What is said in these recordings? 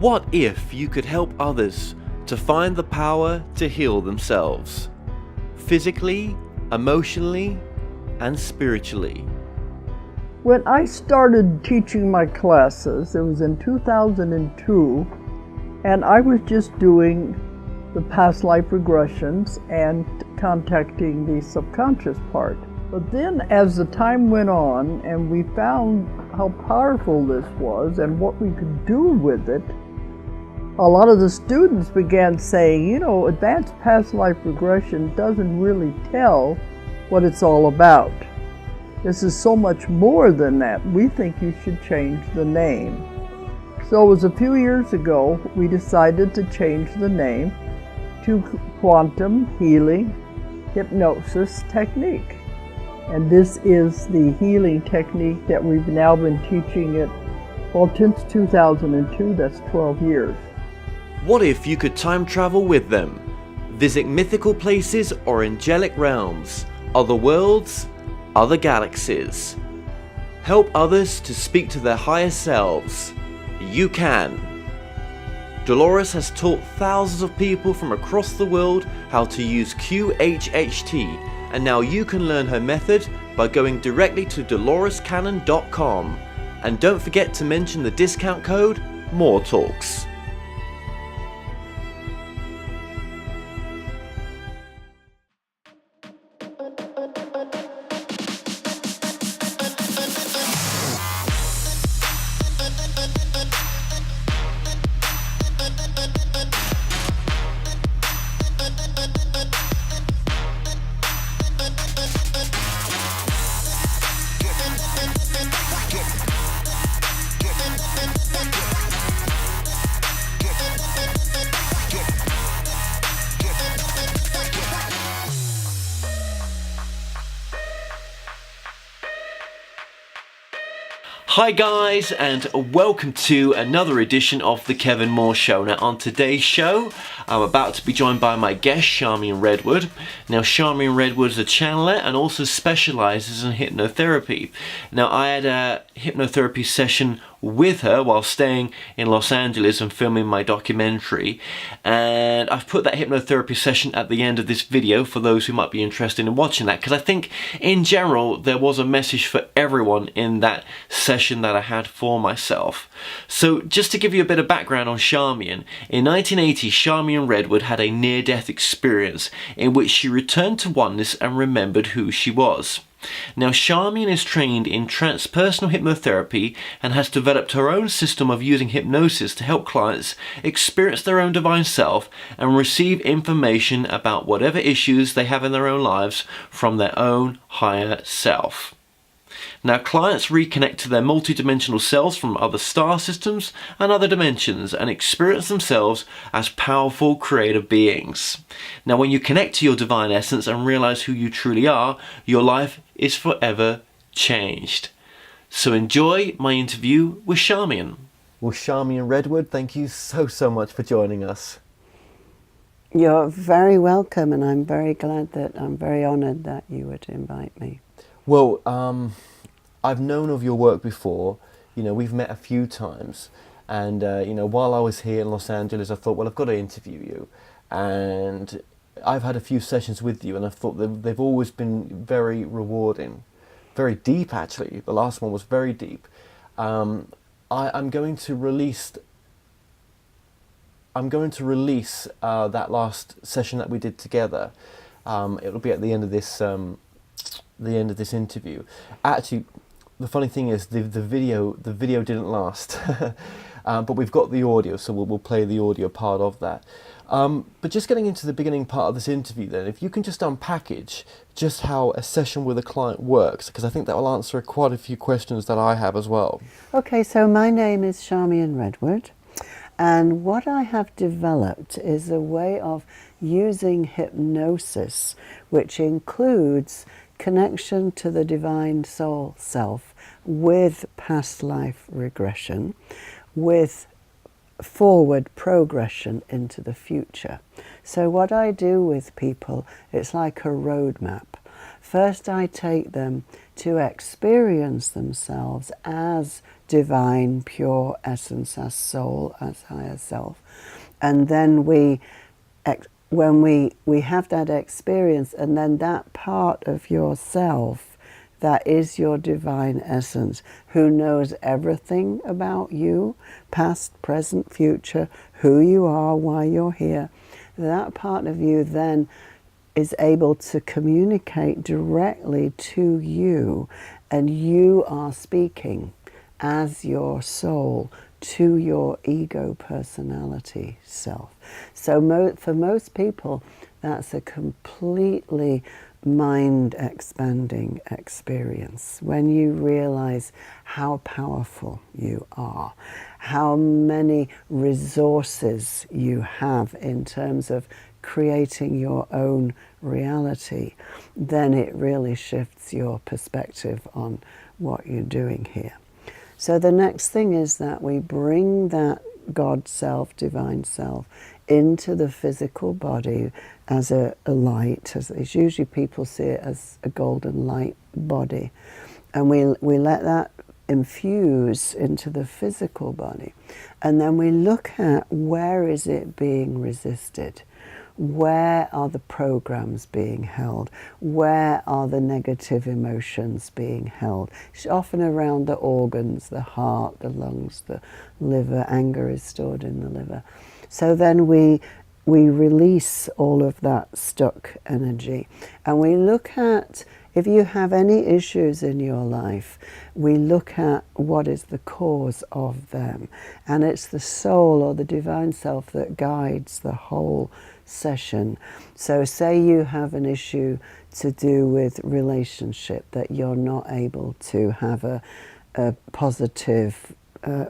What if you could help others to find the power to heal themselves? Physically, emotionally, and spiritually. When I started teaching my classes, it was in 2002, and I was just doing the past life regressions and contacting the subconscious part. But then as the time went on and we found how powerful this was and what we could do with it, a lot of the students began saying, you know, advanced past life regression doesn't really tell what it's all about. This is so much more than that. We think you should change the name. So it was a few years ago we decided to change the name to Quantum Healing Hypnosis Technique. And this is the healing technique that we've now been teaching it, well, since 2002, that's 12 years. What if you could time travel with them? Visit mythical places or angelic realms, other worlds, other galaxies. Help others to speak to their higher selves. You can. Dolores has taught thousands of people from across the world how to use QHHT, and now you can learn her method by going directly to dolorescannon.com. And don't forget to mention the discount code MORETALKS. Hi guys, and welcome to another edition of the Kevin Moore Show. Now on today's show, I'm about to be joined by my guest, Charmian Redwood. Now Charmian Redwood is a channeler and also specialises in hypnotherapy. Now I had a hypnotherapy session with her while staying in Los Angeles and filming my documentary, and I've put that hypnotherapy session at the end of this video for those who might be interested in watching that, because I think in general there was a message for everyone in that session that I had for myself. So just to give you a bit of background on Charmian, in 1980 Charmian Redwood had a near-death experience in which she returned to oneness and remembered who she was. Now Charmian is trained in transpersonal hypnotherapy and has developed her own system of using hypnosis to help clients experience their own divine self and receive information about whatever issues they have in their own lives from their own higher self. Now clients reconnect to their multidimensional selves from other star systems and other dimensions and experience themselves as powerful creative beings. Now when you connect to your divine essence and realize who you truly are, your life is forever changed. So enjoy my interview with Charmian. Well, Charmian Redwood, thank you so much for joining us. You're very welcome, and I'm very honoured that you would invite me. Well, I've known of your work before. You know, we've met a few times, and you know, while I was here in Los Angeles, I thought, well, I've got to interview you, and I've had a few sessions with you, and I thought they've always been very rewarding, very deep actually. The last one was very deep. I'm going to release that last session that we did together. It'll be at the end of this interview. Actually, the funny thing is the video didn't last, but we've got the audio, so we'll play the audio part of that. But just getting into the beginning part of this interview then, if you can just unpackage just how a session with a client works, because I think that will answer quite a few questions that I have as well. Okay, so my name is Charmian Redwood, and what I have developed is a way of using hypnosis, which includes connection to the divine soul self with past life regression, with forward progression into the future. So what I do with people, it's like a roadmap. First I take them to experience themselves as divine, pure essence, as soul, as higher self. And then when we have that experience, and then that part of yourself that is your divine essence, who knows everything about you, past, present, future, who you are, why you're here, that part of you then is able to communicate directly to you, and you are speaking as your soul to your ego personality self. So for most people, that's a completely mind-expanding experience when you realize how powerful you are, how many resources you have in terms of creating your own reality. Then it really shifts your perspective on what you're doing here. So the next thing is that we bring that God self, divine self, into the physical body as a light. As usually people see it as a golden light body. And we let that infuse into the physical body. And then we look at where is it being resisted. Where are the programs being held? Where are the negative emotions being held? It's often around the organs, the heart, the lungs, the liver. Anger is stored in the liver. So then we release all of that stuck energy. And we look at, if you have any issues in your life, we look at what is the cause of them. And it's the soul or the divine self that guides the whole session. So say you have an issue to do with relationship, that you're not able to have a positive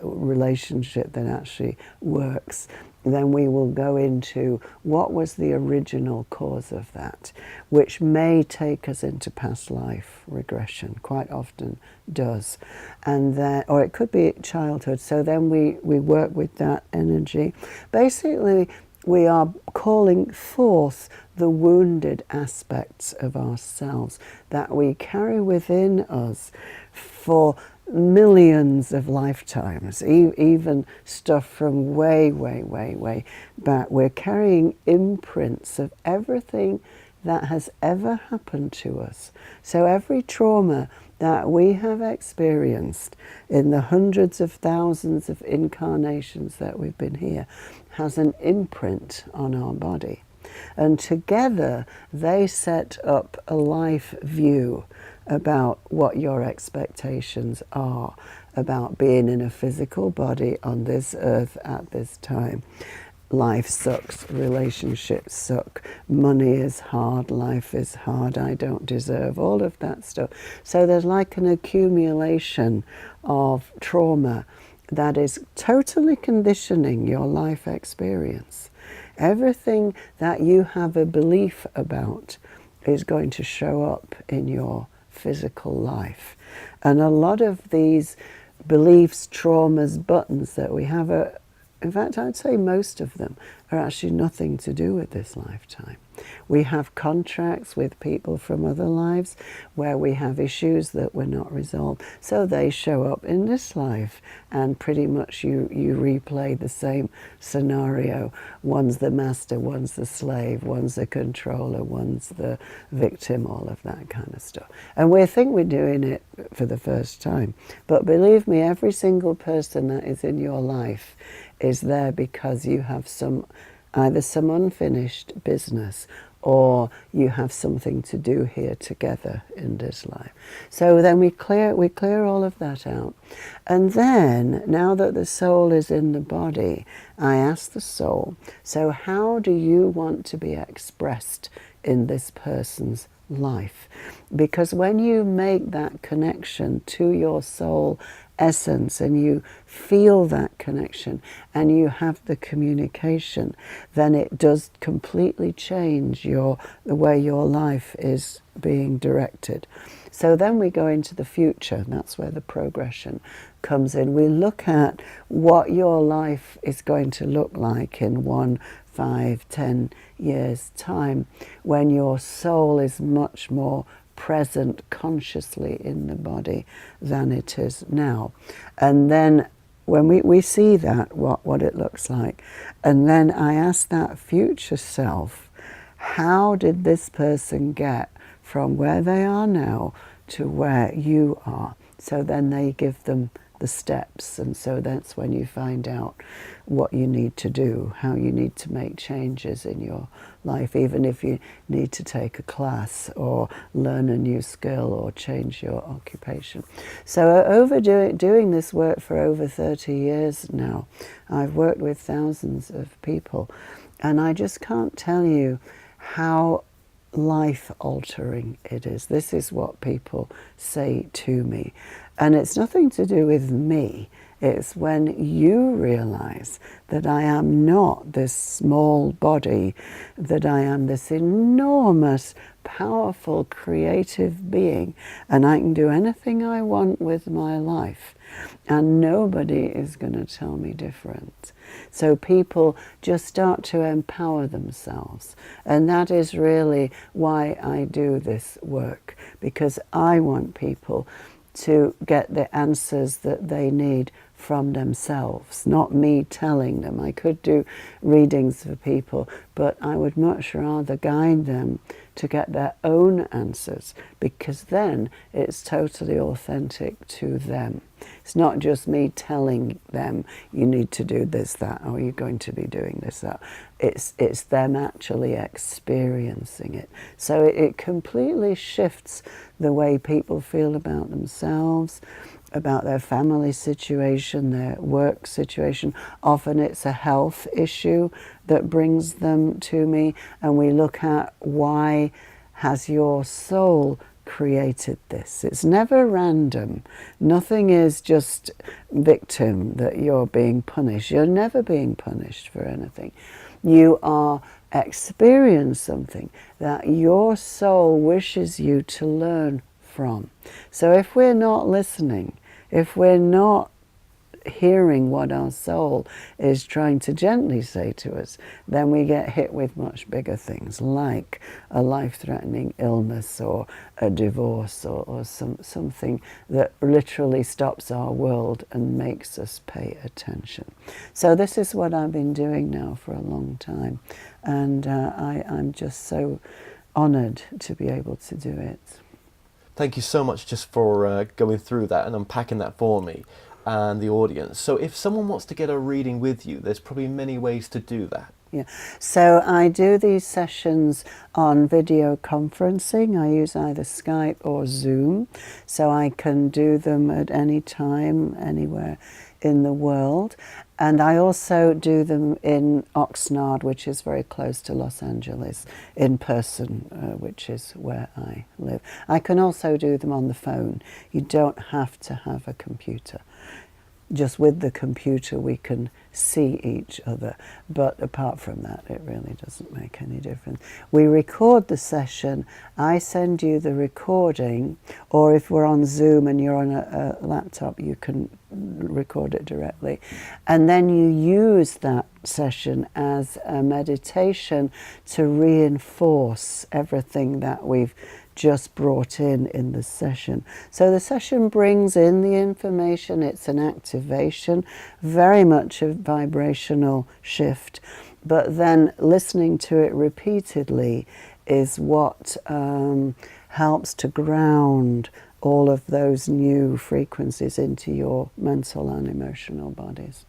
relationship that actually works, then we will go into what was the original cause of that, which may take us into past life regression, quite often does, and then, or it could be childhood. So then we work with that energy. Basically, we are calling forth the wounded aspects of ourselves that we carry within us for millions of lifetimes, even stuff from way back. We're carrying imprints of everything that has ever happened to us. So every trauma that we have experienced in the hundreds of thousands of incarnations that we've been here has an imprint on our body. And together they set up a life view about what your expectations are about being in a physical body on this earth at this time. Life sucks, relationships suck, money is hard, life is hard, I don't deserve, all of that stuff. So there's like an accumulation of trauma that is totally conditioning your life experience. Everything that you have a belief about is going to show up in your physical life. And a lot of these beliefs, traumas, buttons that we have are, in fact, I'd say most of them are actually nothing to do with this lifetime. We have contracts with people from other lives where we have issues that were not resolved. So they show up in this life, and pretty much you replay the same scenario. One's the master, one's the slave, one's the controller, one's the victim, all of that kind of stuff. And we think we're doing it for the first time. But believe me, every single person that is in your life is there because you have either some unfinished business, or you have something to do here together in this life. So then we clear all of that out. And then, now that the soul is in the body, I ask the soul, so how do you want to be expressed in this person's life? Because when you make that connection to your soul essence, and you feel that connection, and you have the communication, then it does completely change the way your life is being directed. So then we go into the future, and that's where the progression comes in. We look at what your life is going to look like in 1, 5, 10 years' time, when your soul is much more present consciously in the body than it is now. And then when we see that, what it looks like, and then I ask that future self, how did this person get from where they are now to where you are? So then they give them the steps, and so that's when you find out what you need to do, how you need to make changes in your life, even if you need to take a class or learn a new skill or change your occupation. So doing this work for over 30 years now, I've worked with thousands of people, and I just can't tell you how life-altering it is. This is what people say to me. And it's nothing to do with me. It's when you realize that I am not this small body, that I am this enormous, powerful, creative being, and I can do anything I want with my life. And nobody is going to tell me different. So people just start to empower themselves. And that is really why I do this work, because I want people to get the answers that they need from themselves, not me telling them. I could do readings for people, but I would much rather guide them to get their own answers, because then it's totally authentic to them. It's not just me telling them, you need to do this, that, or you're going to be doing this, that. It's them actually experiencing it. So it completely shifts the way people feel about themselves, about their family situation, their work situation. Often it's a health issue that brings them to me, and we look at why has your soul created this. It's never random. Nothing is just victim that you're being punished. You're never being punished for anything. You are experiencing something that your soul wishes you to learn from. So if we're not listening, if we're not hearing what our soul is trying to gently say to us, then we get hit with much bigger things, like a life-threatening illness or a divorce or something that literally stops our world and makes us pay attention. So this is what I've been doing now for a long time, and I'm just so honored to be able to do it. Thank you so much just for going through that and unpacking that for me and the audience. So if someone wants to get a reading with you, there's probably many ways to do that. Yeah, so I do these sessions on video conferencing. I use either Skype or Zoom, so I can do them at any time, anywhere in the world. And I also do them in Oxnard, which is very close to Los Angeles, in person, which is where I live. I can also do them on the phone. You don't have to have a computer. Just with the computer we can see each other, but apart from that it really doesn't make any difference. We record the session, I send you the recording, or if we're on Zoom and you're on a laptop you can record it directly, and then you use that session as a meditation to reinforce everything that we've just brought in the session. So the session brings in the information, it's an activation, very much a vibrational shift, but then listening to it repeatedly is what helps to ground all of those new frequencies into your mental and emotional bodies.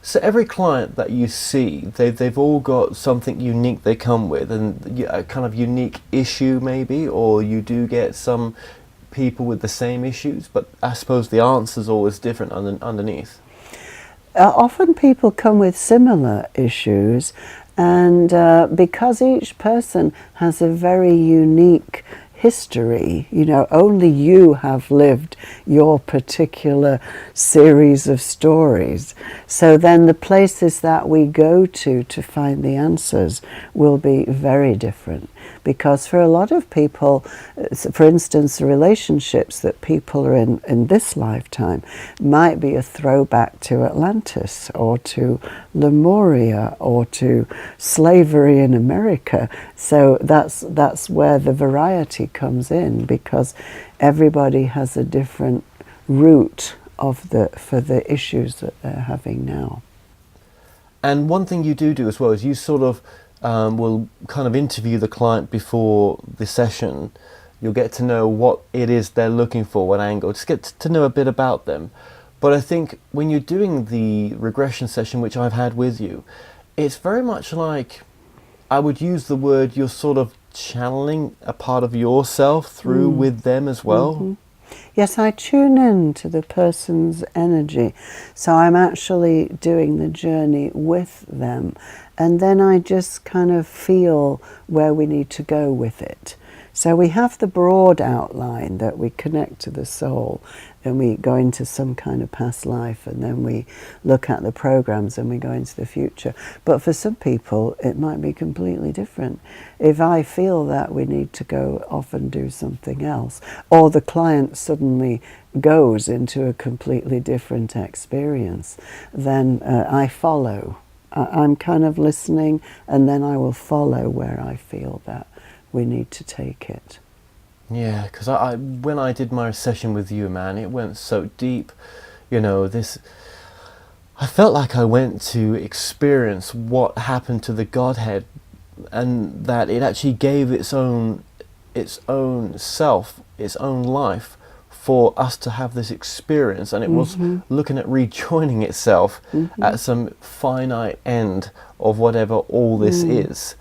So every client that you see, they've all got something unique they come with, and a kind of unique issue maybe, or you do get some people with the same issues, but I suppose the answer's always different underneath. Often people come with similar issues, and because each person has a very unique history, you know, only you have lived your particular series of stories. So then the places that we go to find the answers will be very different. Because for a lot of people, for instance, the relationships that people are in this lifetime might be a throwback to Atlantis or to Lemuria or to slavery in America. So that's where the variety comes in, because everybody has a different root for the issues that they're having now. And one thing you do as well is you sort of will kind of interview the client before the session. You'll get to know what it is they're looking for, what angle, just get to know a bit about them. But I think when you're doing the regression session, which I've had with you, it's very much like, I would use the word, you're sort of channeling a part of yourself through with them as well. Mm-hmm. Yes, I tune in to the person's energy. So I'm actually doing the journey with them. And then I just kind of feel where we need to go with it. So we have the broad outline that we connect to the soul, and we go into some kind of past life, and then we look at the programs and we go into the future. But for some people, it might be completely different. If I feel that we need to go off and do something else, or the client suddenly goes into a completely different experience, then I follow. I'm kind of listening, and then I will follow where I feel that we need to take it. Yeah, because I when I did my session with you, man, it went so deep. You know, I felt like I went to experience what happened to the Godhead, and that it actually gave its own self, its own life, for us to have this experience, and it was looking at rejoining itself at some finite end of whatever all this is.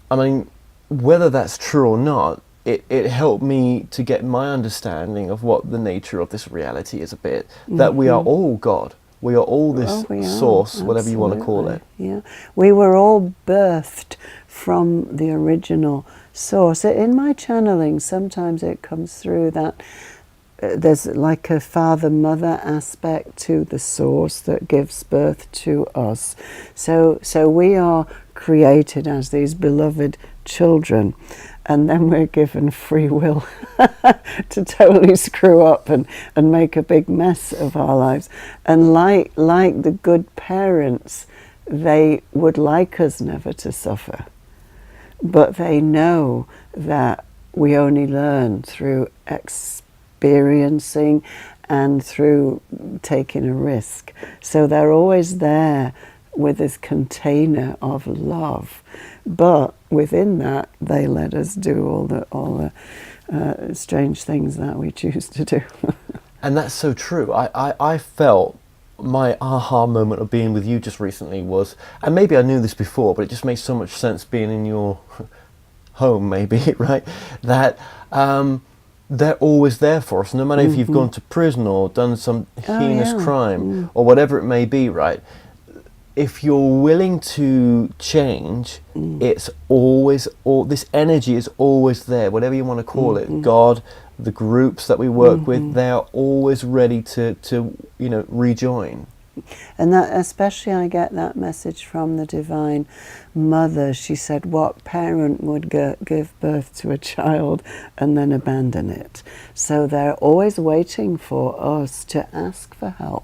I mean, whether that's true or not, it helped me to get my understanding of what the nature of this reality is a bit. That we are all God. We are all this source, whatever you want to call it. Yeah, we were all birthed from the original source. In my channeling, sometimes it comes through that there's like a father-mother aspect to the source that gives birth to us. So we are created as these beloved children, and then we're given free will to totally screw up and make a big mess of our lives. And like the good parents, they would like us never to suffer, but they know that we only learn through experiencing and through taking a risk. So they're always there with this container of love, but within that they let us do all the strange things that we choose to do. And that's so true. I felt my aha moment of being with you just recently was, and maybe I knew this before, but it just makes so much sense being in your home, maybe, right? That they're always there for us, no matter if you've gone to prison or done some heinous crime or whatever it may be, right? If you're willing to change, it's always, this energy is always there, whatever you want to call it. God, the groups that we work with, they are always ready to rejoin. And that, especially, I get that message from the Divine Mother. She said, what parent would give birth to a child and then abandon it? So they're always waiting for us to ask for help.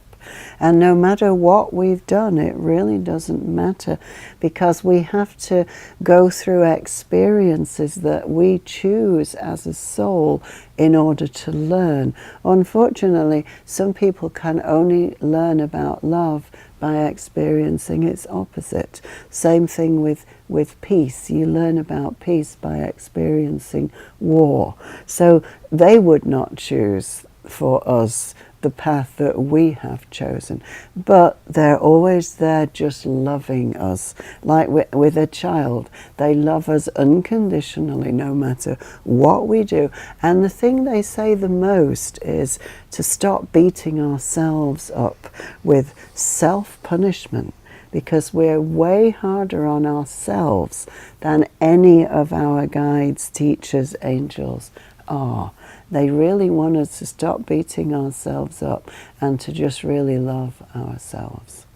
And no matter what we've done, it really doesn't matter, because we have to go through experiences that we choose as a soul in order to learn. Unfortunately, some people can only learn about love by experiencing its opposite. Same thing with peace. You learn about peace by experiencing war. So they would not choose for us the path that we have chosen, but they're always there just loving us. Like with a child, they love us unconditionally no matter what we do. And the thing they say the most is to stop beating ourselves up with self-punishment, because we're way harder on ourselves than any of our guides, teachers, angels are. They really want us to stop beating ourselves up and to just really love ourselves.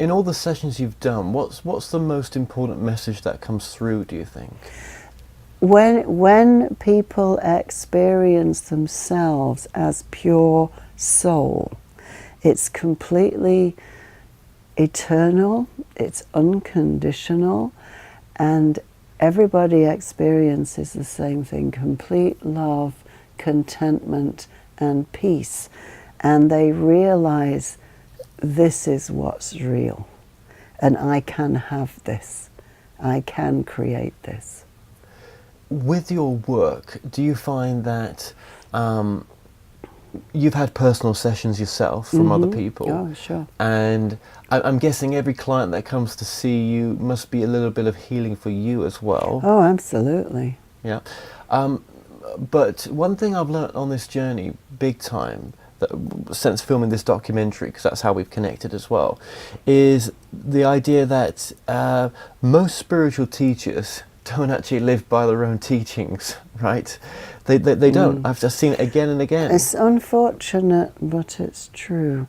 In all the sessions you've done, what's the most important message that comes through, do you think? When people experience themselves as pure soul, it's completely eternal, it's unconditional, and everybody experiences the same thing: complete love, contentment, and peace. And they realize this is what's real, and I can have this, I can create this. With your work, do you find that you've had personal sessions yourself from other people? Oh, sure. And I'm guessing every client that comes to see you must be a little bit of healing for you as well. Oh, absolutely. Yeah. But one thing I've learnt on this journey, big time, since filming this documentary, because that's how we've connected as well, is the idea that most spiritual teachers don't actually live by their own teachings, right? They don't. I've just seen it again and again. It's unfortunate, but it's true.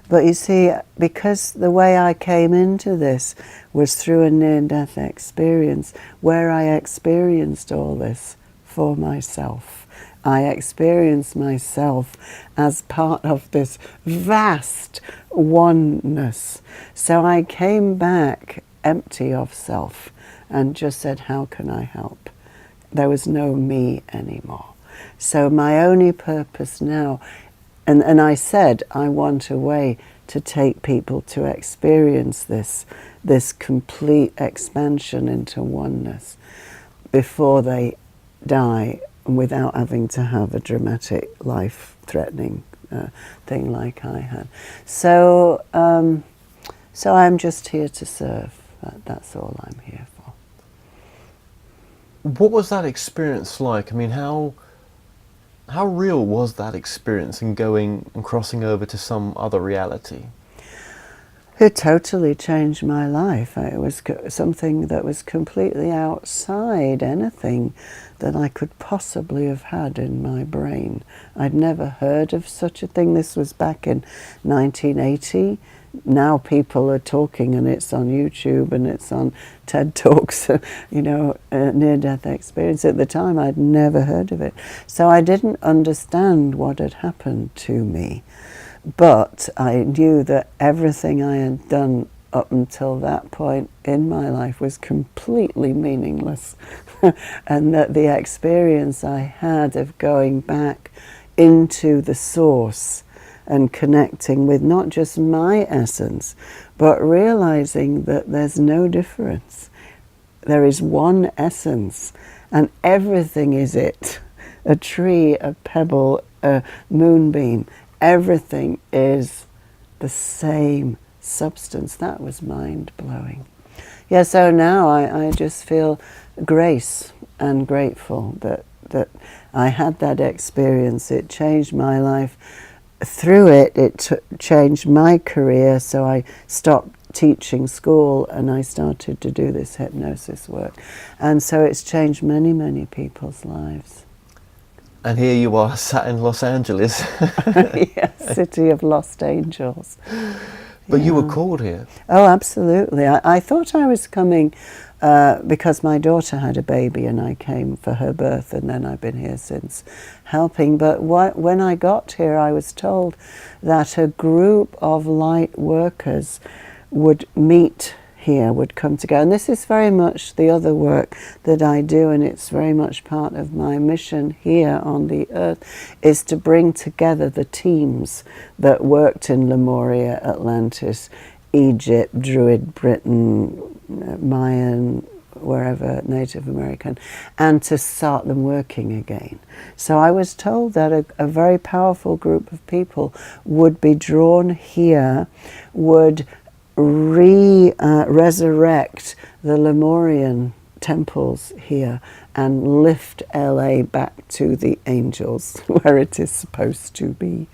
But you see, because the way I came into this was through a near-death experience, where I experienced all this for myself. I experienced myself as part of this vast oneness. So I came back empty of self and just said, how can I help? There was no me anymore. So my only purpose now, and I said I want a way to take people to experience this complete expansion into oneness before they die, without having to have a dramatic, life-threatening thing like I had. So, so I'm just here to serve. That's all I'm here for. What was that experience like? I mean, how real was that experience in going and crossing over to some other reality? It totally changed my life. It was something that was completely outside anything that I could possibly have had in my brain. I'd never heard of such a thing. This was back in 1980. Now people are talking, and it's on YouTube and it's on TED Talks, you know, near-death experience. At the time, I'd never heard of it. So I didn't understand what had happened to me. But I knew that everything I had done up until that point in my life was completely meaningless. And that the experience I had of going back into the source and connecting with not just my essence, but realizing that there's no difference. There is one essence, and everything is it. A tree, a pebble, a moonbeam, everything is the same substance. That was mind-blowing. Yeah, so now I just feel grace and grateful that I had that experience. It changed my life. Through it changed my career, so I stopped teaching school and I started to do this hypnosis work. And so it's changed many, many people's lives. And here you are, sat in Los Angeles. Yes, city of lost angels. But you were called here. Oh, absolutely. I thought I was coming because my daughter had a baby and I came for her birth, and then I've been here since helping. But when I got here, I was told that a group of light workers would meet here, would come together. And this is very much the other work that I do, and it's very much part of my mission here on the earth, is to bring together the teams that worked in Lemuria, Atlantis, Egypt, Druid Britain, Mayan, wherever, Native American, and to start them working again. So I was told that a very powerful group of people would be drawn here, would resurrect the Lemurian temples here and lift LA back to the angels where it is supposed to be.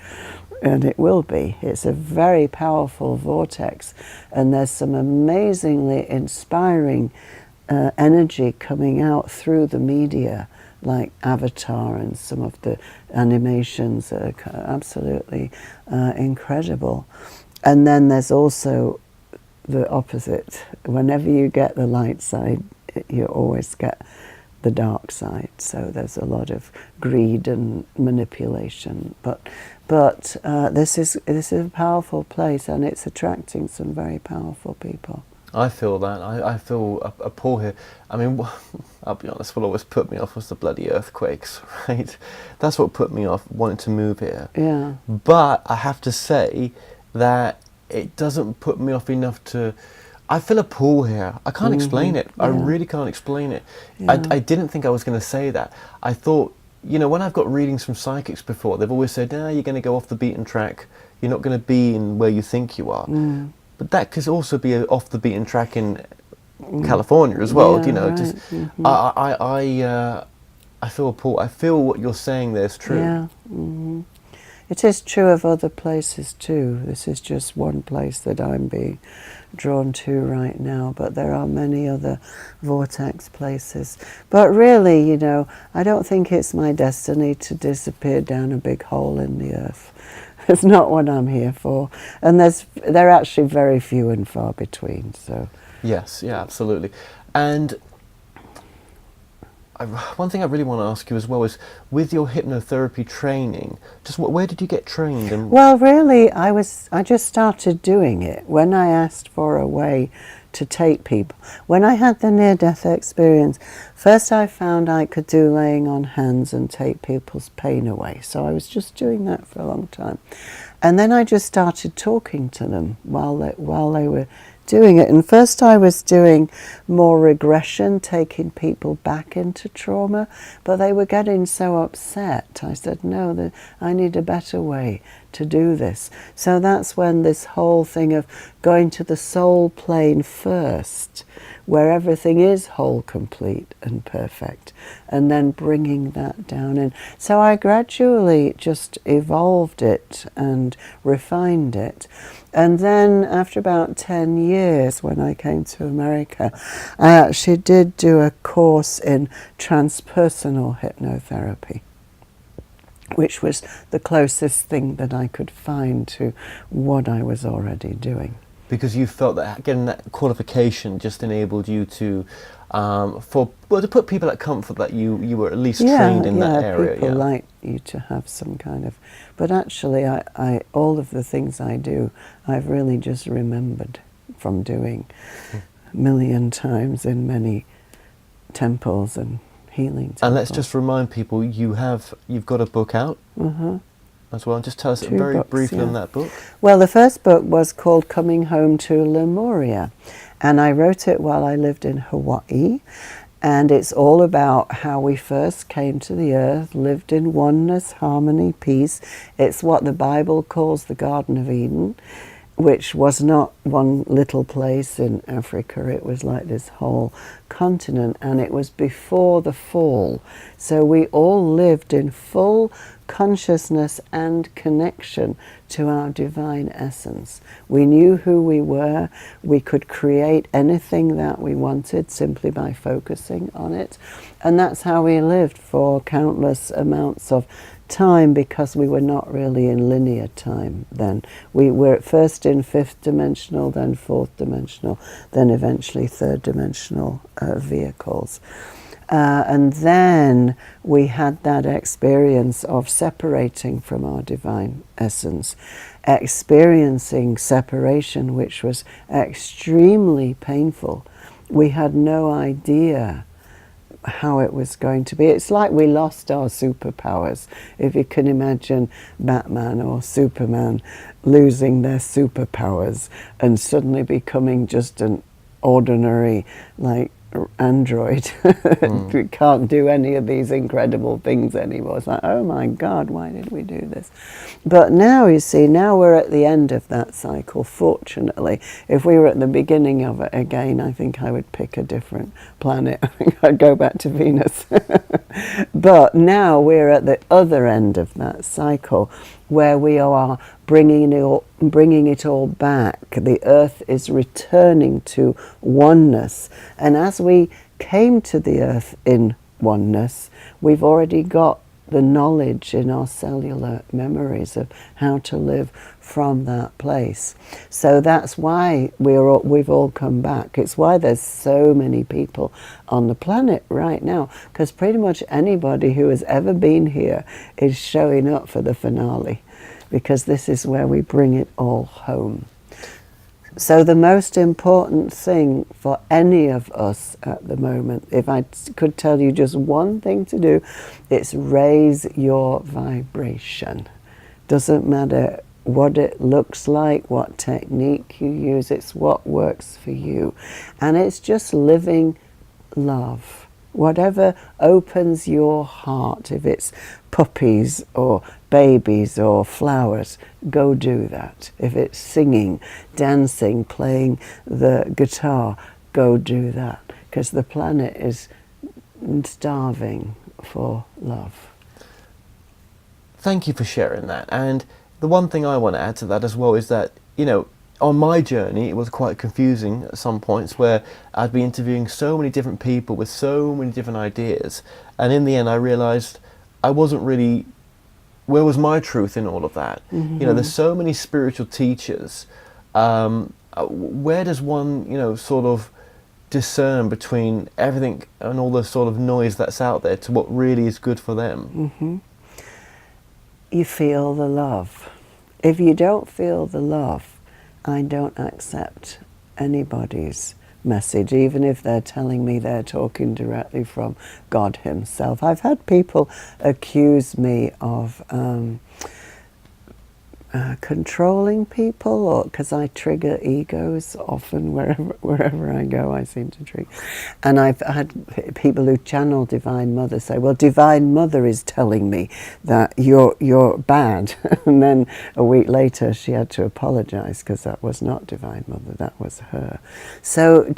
And it will be. It's a very powerful vortex, and there's some amazingly inspiring energy coming out through the media, like Avatar and some of the animations that are absolutely incredible. And then there's also the opposite. Whenever you get the light side, you always get the dark side. So there's a lot of greed and manipulation. But this is a powerful place, and it's attracting some very powerful people. I feel that. I feel a pull here. I mean, I'll be honest, what always put me off was the bloody earthquakes, right? That's what put me off wanting to move here. Yeah. But I have to say that it doesn't put me off enough to... I feel a pull here. I can't explain it. I really can't explain it. Yeah. I didn't think I was going to say that. I thought, you know, when I've got readings from psychics before, they've always said, you're going to go off the beaten track. You're not going to be in where you think you are. But that could also be off the beaten track in California as well. Yeah, you know, right. just I feel a pull. I feel what you're saying there is true. Yeah. It is true of other places too. This is just one place that I'm being drawn to right now, but there are many other vortex places. But really, you know, I don't think it's my destiny to disappear down a big hole in the earth. It's not what I'm here for. And they're actually very few and far between. So Yes, yeah, absolutely. And one thing I really want to ask you as well is, with your hypnotherapy training, just where did you get trained? And well, really, I just started doing it when I asked for a way to take people. When I had the near-death experience, first I found I could do laying on hands and take people's pain away. So I was just doing that for a long time. And then I just started talking to them while they were doing it. And first I was doing more regression, taking people back into trauma, but they were getting so upset. I said, no, I need a better way to do this. So that's when this whole thing of going to the soul plane first, where everything is whole, complete and perfect, and then bringing that down in. So I gradually just evolved it and refined it. And then after about 10 years, when I came to America, I actually did do a course in transpersonal hypnotherapy, which was the closest thing that I could find to what I was already doing. because you felt that getting that qualification just enabled you to to put people at comfort that you were at least trained in that area. People like you to have some kind of, but actually I all of the things I do, I've really just remembered from doing a million times in many temples and healing temples. And let's just remind people, you've got a book out as well. Just tell us very briefly on that book. Well, the first book was called Coming Home to Lemuria, and I wrote it while I lived in Hawaii, and it's all about how we first came to the earth, lived in oneness, harmony, peace. It's what the Bible calls the Garden of Eden, which was not one little place in Africa. It was like this whole continent, and it was before the fall. So we all lived in full consciousness and connection to our divine essence. We knew who we were. We could create anything that we wanted simply by focusing on it. And that's how we lived for countless amounts of time, because we were not really in linear time then. We were at first in fifth dimensional, then fourth dimensional, then eventually third dimensional vehicles. And then we had that experience of separating from our divine essence, experiencing separation, which was extremely painful. We had no idea how it was going to be. It's like we lost our superpowers. If you can imagine Batman or Superman losing their superpowers and suddenly becoming just an ordinary, like, android. We can't do any of these incredible things anymore. It's like, oh my God, why did we do this? But now, you see, now we're at the end of that cycle, fortunately. If we were at the beginning of it again, I think I would pick a different planet. I think I'd go back to Venus. But now we're at the other end of that cycle, where we are bringing it all back. The earth is returning to oneness. And as we came to the earth in oneness, we've already got the knowledge in our cellular memories of how to live from that place. So that's why we've all come back. It's why there's so many people on the planet right now, because pretty much anybody who has ever been here is showing up for the finale, because this is where we bring it all home. So the most important thing for any of us at the moment, if I could tell you just one thing to do, it's raise your vibration. Doesn't matter what it looks like, what technique you use, it's what works for you. And it's just living love. Whatever opens your heart, if it's puppies or babies or flowers, go do that. If it's singing, dancing, playing the guitar, go do that. Because the planet is starving for love. Thank you for sharing that. And the one thing I want to add to that as well is that, you know, on my journey, it was quite confusing at some points where I'd be interviewing so many different people with so many different ideas. And in the end, I realized I wasn't really, where was my truth in all of that? You know, there's so many spiritual teachers. Where does one, you know, sort of discern between everything and all the sort of noise that's out there to what really is good for them? You feel the love. If you don't feel the love, I don't accept anybody's message, even if they're telling me they're talking directly from God himself. I've had people accuse me of controlling people, or because I trigger egos often wherever I go. I seem to trigger, and I've had people who channel Divine Mother say, "Well, Divine Mother is telling me that you're bad," and then a week later she had to apologize because that was not Divine Mother, that was her. So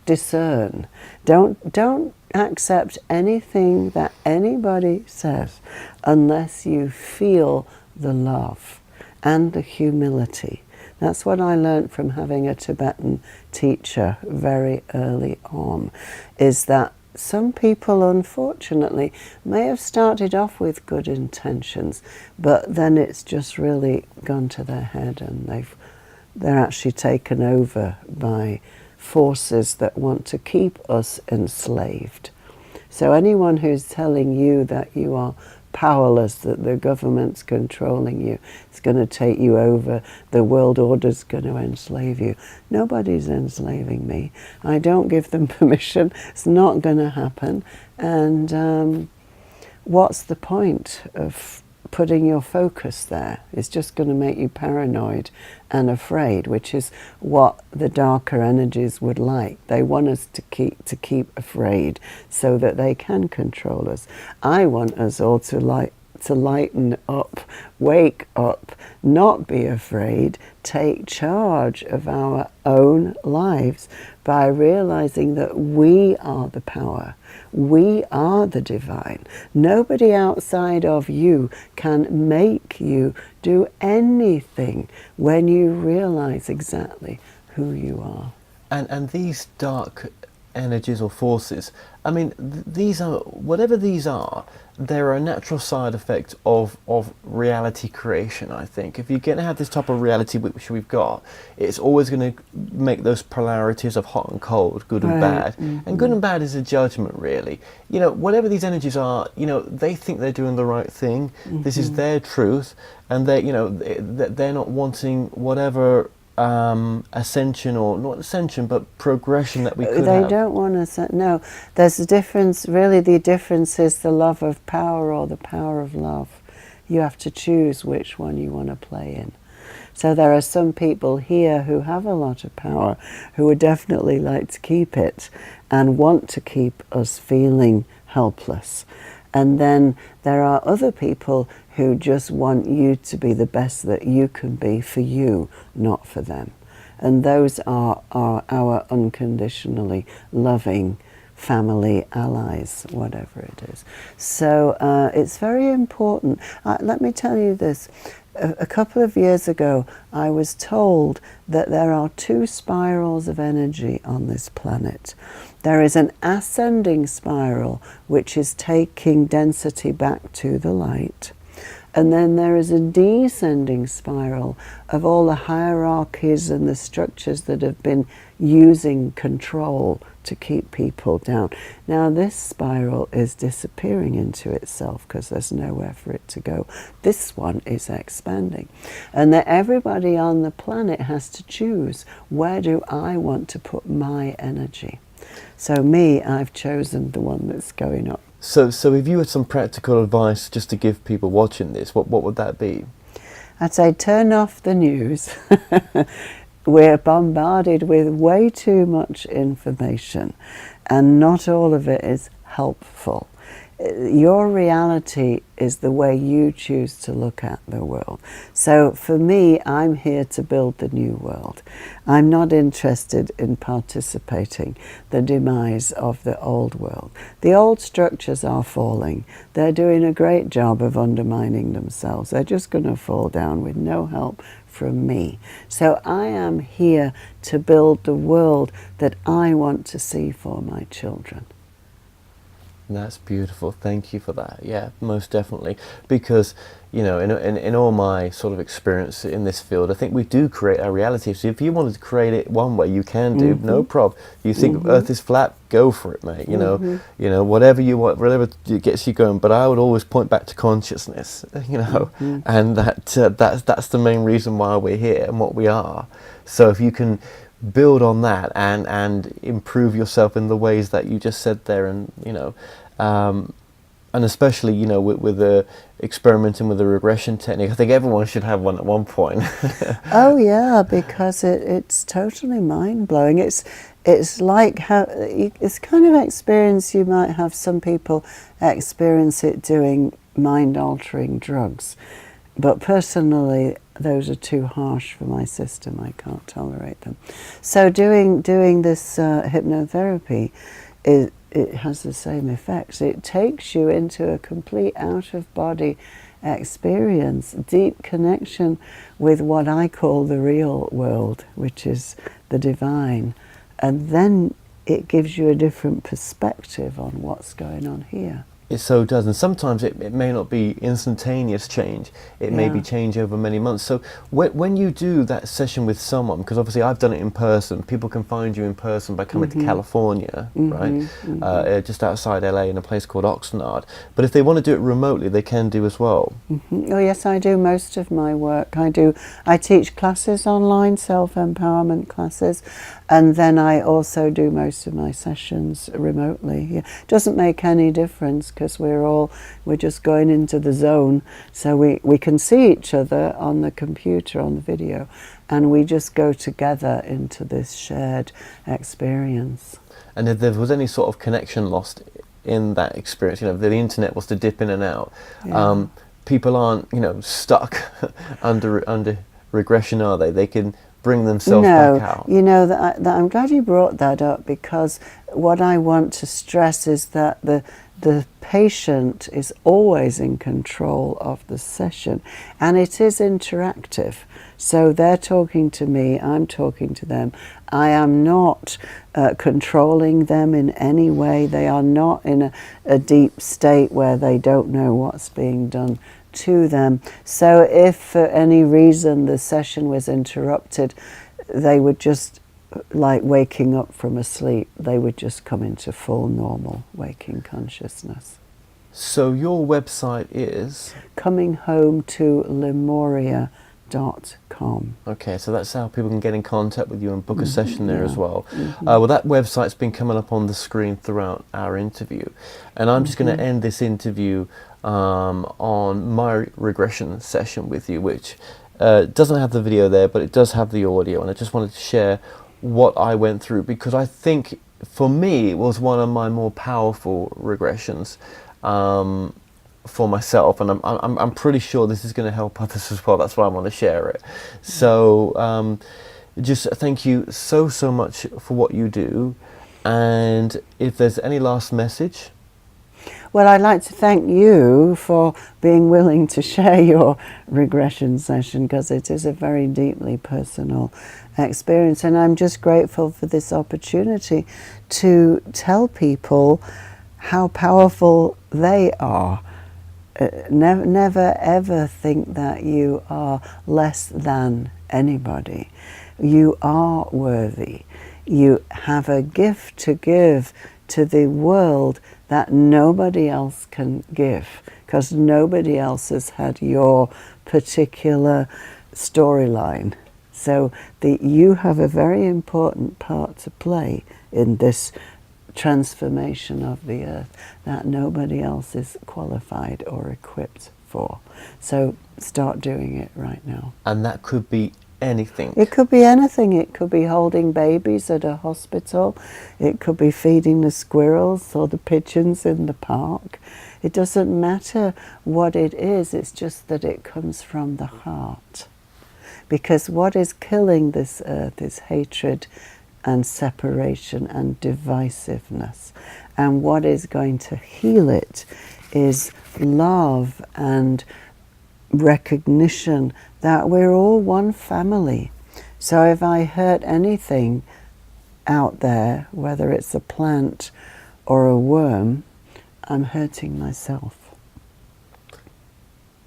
discern. Don't accept anything that anybody says unless you feel the love and the humility. That's what I learned from having a Tibetan teacher very early on, is that some people, unfortunately, may have started off with good intentions, but then it's just really gone to their head and they're actually taken over by forces that want to keep us enslaved. So anyone who's telling you that you are powerless, that the government's controlling you, it's going to take you over, the world order's going to enslave you. Nobody's enslaving me. I don't give them permission. It's not going to happen. And what's the point of putting your focus there? It's just going to make you paranoid and afraid, which is what the darker energies would like. They want us to keep afraid so that they can control us. I want us all to lighten up, wake up, not be afraid, take charge of our own lives by realizing that we are the power. We are the divine. Nobody outside of you can make you do anything when you realize exactly who you are. And these dark energies or forces, I mean, these are, whatever these are, they're a natural side effect of reality creation, I think. If you're going to have this type of reality which we've got, it's always going to make those polarities of hot and cold, good and bad. And good and bad is a judgment, really. You know, whatever these energies are, you know, they think they're doing the right thing. This is their truth, and they, you know, they're not wanting whatever ascension, or not ascension, but progression that we could They have. don't want to. No, there's a difference. Really, the difference is the love of power or the power of love. You have to choose which one you want to play in. So there are some people here who have a lot of power, who would definitely like to keep it and want to keep us feeling helpless. And then there are other people who just want you to be the best that you can be for you, not for them. And those are our unconditionally loving family, allies, whatever it is. So it's very important. Let me tell you this. a couple of years ago, I was told that there are two spirals of energy on this planet. There is an ascending spiral, which is taking density back to the light. And then there is a descending spiral of all the hierarchies and the structures that have been using control to keep people down. Now this spiral is disappearing into itself because there's nowhere for it to go. This one is expanding. And that everybody on the planet has to choose, where do I want to put my energy? So me, I've chosen the one that's going up. So if you had some practical advice just to give people watching this, what would that be? I'd say turn off the news. We're bombarded with way too much information, and not all of it is helpful. Your reality is the way you choose to look at the world. So for me, I'm here to build the new world. I'm not interested in participating the demise of the old world. The old structures are falling. They're doing a great job of undermining themselves. They're just going to fall down with no help from me. So I am here to build the world that I want to see for my children. That's beautiful. Thank you for that. Yeah, most definitely. Because, you know, in all my sort of experience in this field, I think we do create our reality. So if you wanted to create it one way, you can do, no problem. You think Earth is flat, go for it, mate. You know, whatever you want, whatever gets you going. But I would always point back to consciousness, you know, and that's the main reason why we're here and what we are. So if you can build on that and improve yourself in the ways that you just said there, and you know, and especially, you know, with the experimenting with the regression technique, I think everyone should have one at one point. Oh yeah, because it's totally mind-blowing. It's like how it's kind of experience you might have some people experience it doing mind-altering drugs, but personally those are too harsh for my system. I can't tolerate them. So doing this hypnotherapy, it has the same effects. It takes you into a complete out-of-body experience, deep connection with what I call the real world, which is the divine. And then it gives you a different perspective on what's going on here. It so does, and sometimes it may not be instantaneous change. It may be change over many months. So when you do that session with someone, because obviously I've done it in person, people can find you in person by coming to California, right? Just outside LA in a place called Oxnard. But if they want to do it remotely, they can do as well. Oh yes, I do most of my work. I teach classes online, self-empowerment classes, and then I also do most of my sessions remotely. Yeah. Doesn't make any difference, because we're just going into the zone, so we can see each other on the computer, on the video, and we just go together into this shared experience. And if there was any sort of connection lost in that experience, you know, if the internet was to dip in and out, people aren't, you know, stuck under regression, are they? They can bring themselves back out. You know, that I'm glad you brought that up, because what I want to stress is that the patient is always in control of the session, and it is interactive. So they're talking to me, I'm talking to them. I am not controlling them in any way. They are not in a deep state where they don't know what's being done to them. So if for any reason the session was interrupted, they would just, like waking up from a sleep, they would just come into full normal waking consciousness. So your website is? Coming home to Lemuria.com. Okay, so that's how people can get in contact with you and book a session there as well. Well, that website's been coming up on the screen throughout our interview, and I'm just going to end this interview on my regression session with you, which doesn't have the video there, but it does have the audio, and I just wanted to share what I went through, because I think for me it was one of my more powerful regressions for myself, and I'm pretty sure this is going to help others as well. That's why I want to share it. So just thank you so much for what you do, and if there's any last message. Well, I'd like to thank you for being willing to share your regression session, because it is a very deeply personal experience, and I'm just grateful for this opportunity to tell people how powerful they are. Never ever think that you are less than anybody. You are worthy. You have a gift to give to the world that nobody else can give, because nobody else has had your particular storyline. So you have a very important part to play in this transformation of the earth that nobody else is qualified or equipped for. So start doing it right now. And that could be anything. It could be anything. It could be holding babies at a hospital. It could be feeding the squirrels or the pigeons in the park. It doesn't matter what it is, it's just that it comes from the heart. Because what is killing this earth is hatred and separation and divisiveness. And what is going to heal it is love and recognition that we're all one family. So if I hurt anything out there, whether it's a plant or a worm, I'm hurting myself.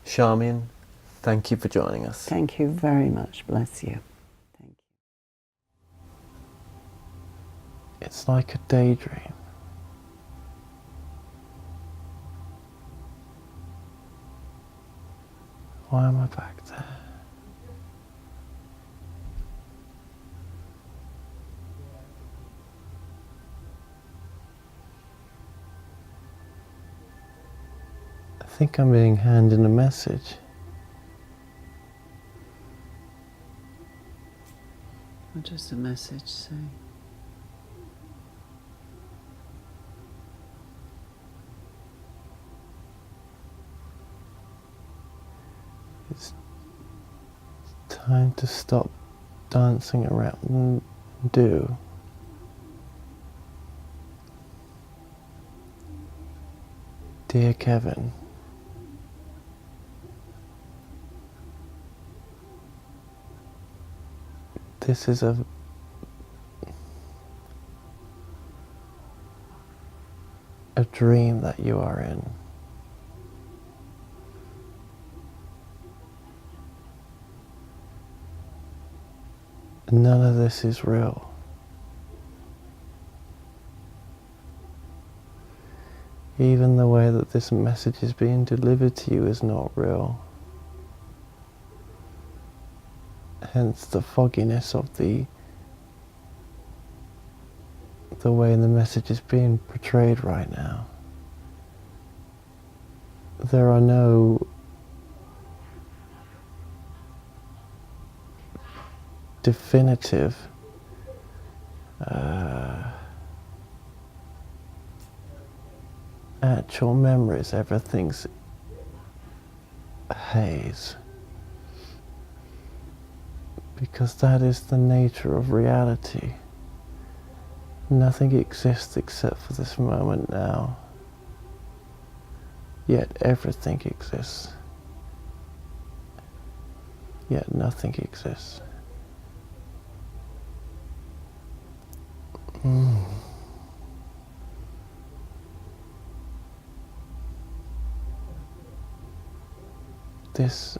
Charmian, thank you for joining us. Thank you very much. Bless you. Thank you. It's like a daydream. Why am I back there? I think I'm being handed a message. What does the message say? It's time to stop dancing around and do. Dear Kevin, this is a dream that you are in. None of this is real. Even the way that this message is being delivered to you is not real. Hence the fogginess of the way the message is being portrayed right now. There are no definitive actual memories. Everything's haze, because that is the nature of reality. Nothing exists except for this moment now, yet everything exists, yet nothing exists. This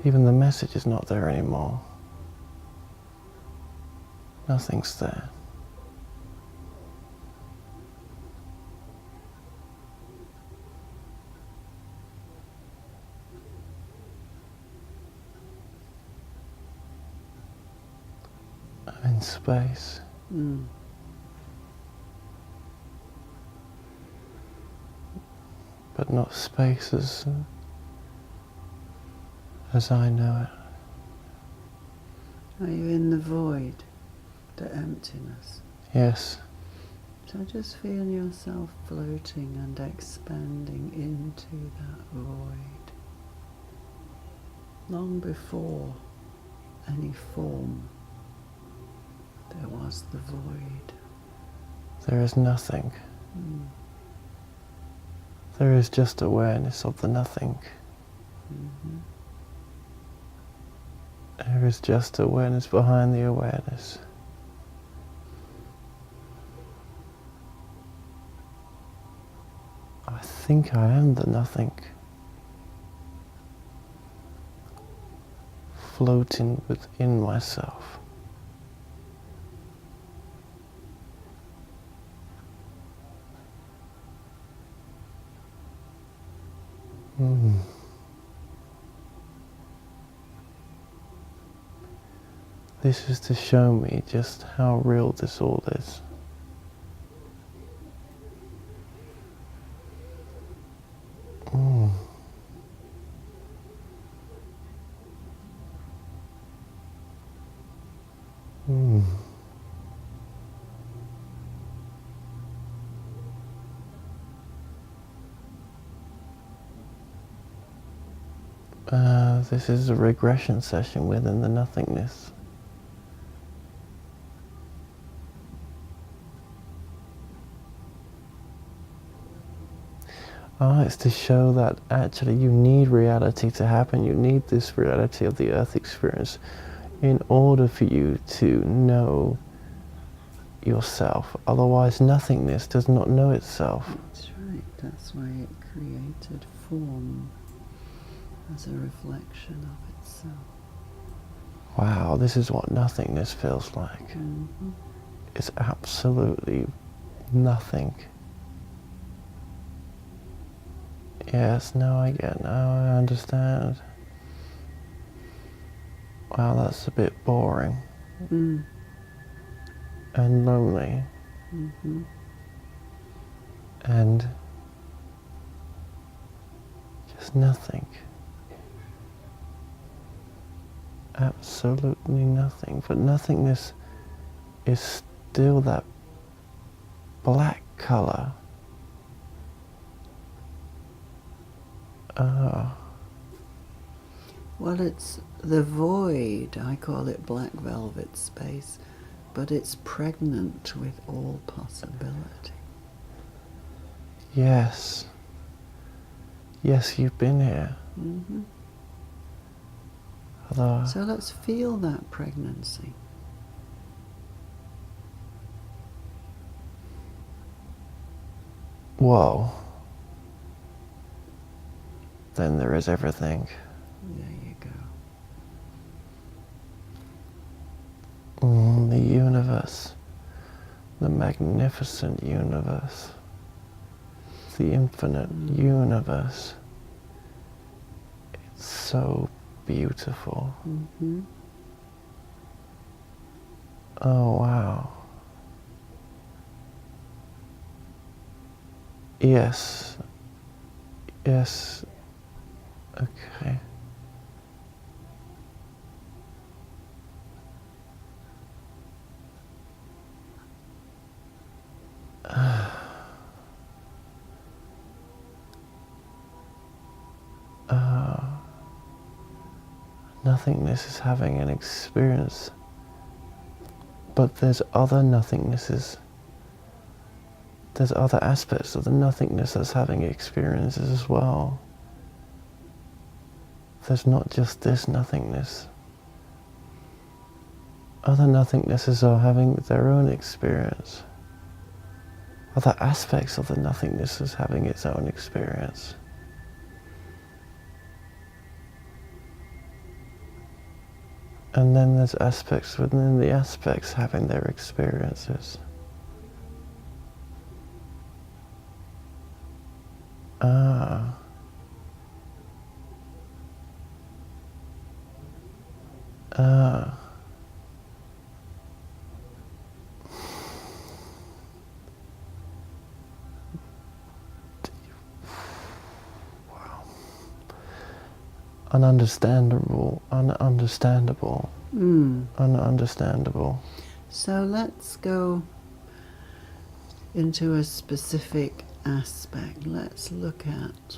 even the message is not there anymore. Nothing's there. I'm in space. But not space as I know it. Are you in the void, the emptiness? Yes. So just feel yourself floating and expanding into that void. Long before any form, there was the void. There is nothing. There is just awareness of the nothing. There is just awareness behind the awareness. I think I am the nothing, floating within myself. This is to show me just how real this all is. This is a regression session within the nothingness. It's to show that actually you need reality to happen. You need this reality of the earth experience in order for you to know yourself. Otherwise, nothingness does not know itself. That's right. That's why it created form as a reflection of itself. Wow, this is what nothingness feels like. It's absolutely nothing. Yes, now I get, now I understand. Wow, that's a bit boring. And lonely. And just nothing. Absolutely nothing. But nothingness is still that black color. Well, it's the void. I call it black velvet space, but it's pregnant with all possibility. Yes. Yes, you've been here. Although, So let's feel that pregnancy. whoa. Then there is everything. There you go. The universe. The magnificent universe. The infinite universe. It's so beautiful. Oh, wow. Yes. Yes. Okay. Nothingness is having an experience, but there's other nothingnesses. There's other aspects of the nothingness that's having experiences as well. There's not just this nothingness. Other nothingnesses are having their own experience. Other aspects of the nothingness is having its own experience. And then there's aspects within the aspects having their experiences. Wow. Ununderstandable. Ununderstandable. So let's go into a specific aspect. Let's look at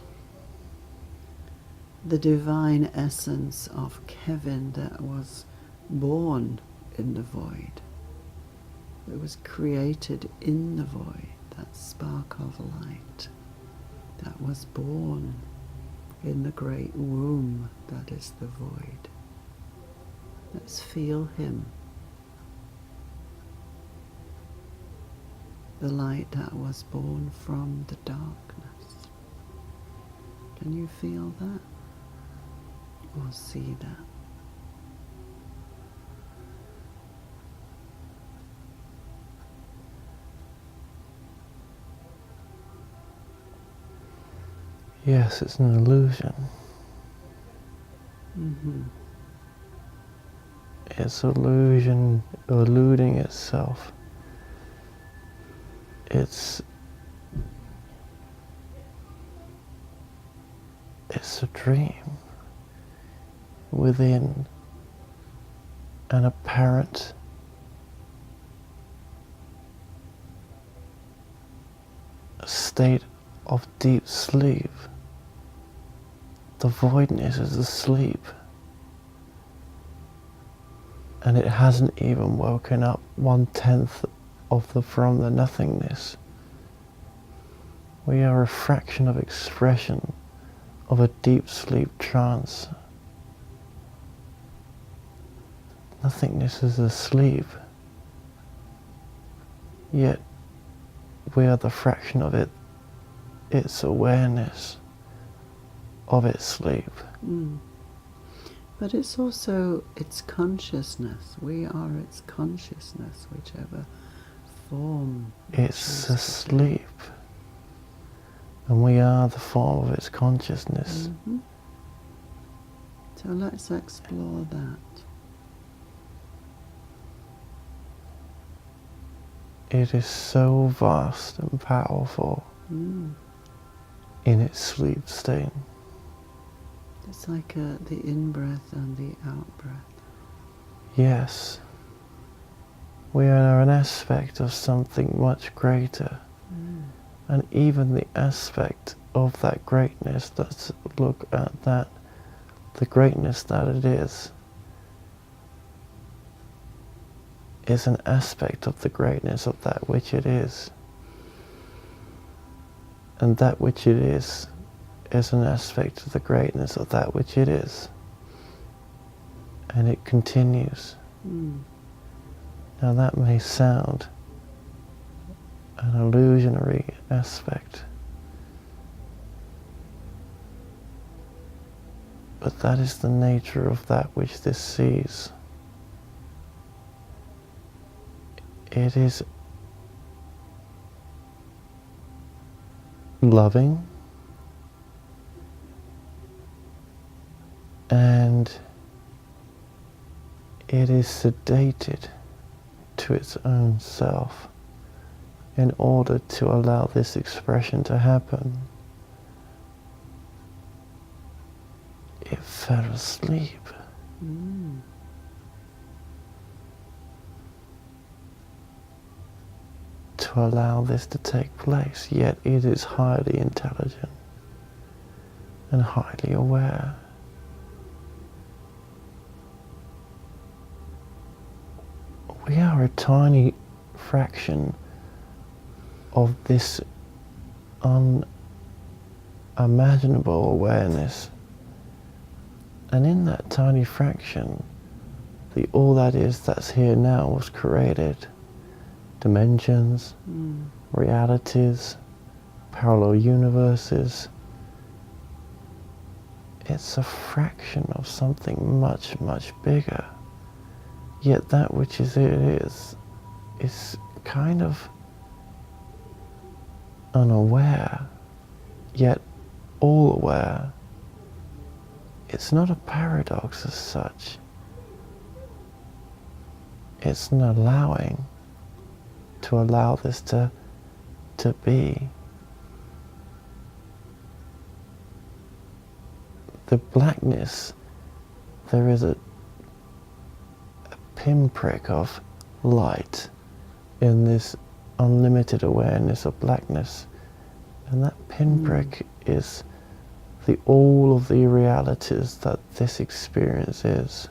the divine essence of Kevin that was born in the void. It was created in the void, that spark of light that was born in the great womb that is the void. Let's feel him. The light that was born from the darkness. Can you feel that? Or see that? Yes, it's an illusion. Mm-hmm. It's illusion eluding itself. It's a dream within an apparent state of deep sleep. The voidness is asleep, and it hasn't even woken up 1/10 from the nothingness. We are a fraction of expression of a deep sleep trance. Nothingness is asleep, yet we are the fraction of its awareness of its sleep. But it's also its consciousness. We are its consciousness, whichever form. It's asleep, and we are the form of its consciousness. Mm-hmm. So let's explore that. It is so vast and powerful in its sleep state. It's like the in-breath and the out-breath. Yes, we are an aspect of something much greater, and even the aspect of that greatness, let's look at that, the greatness that it is an aspect of the greatness of that which it is. And that which it is an aspect of the greatness of that which it is. And it continues. Now that may sound an illusionary aspect, but that is the nature of that which this sees. It is loving, and it is sedated to its own self in order to allow this expression to happen. It fell asleep. To allow this to take place, yet it is highly intelligent and highly aware. We are a tiny fraction of this unimaginable awareness, and in that tiny fraction, all that is that's here now was created. Dimensions, realities, parallel universes. It's a fraction of something much, much bigger. Yet that which is kind of unaware, yet all aware. It's not a paradox as such. It's an allowing. To allow this to be. The blackness, there is a pinprick of light in this unlimited awareness of blackness, and that pinprick is all of the realities that this experience is.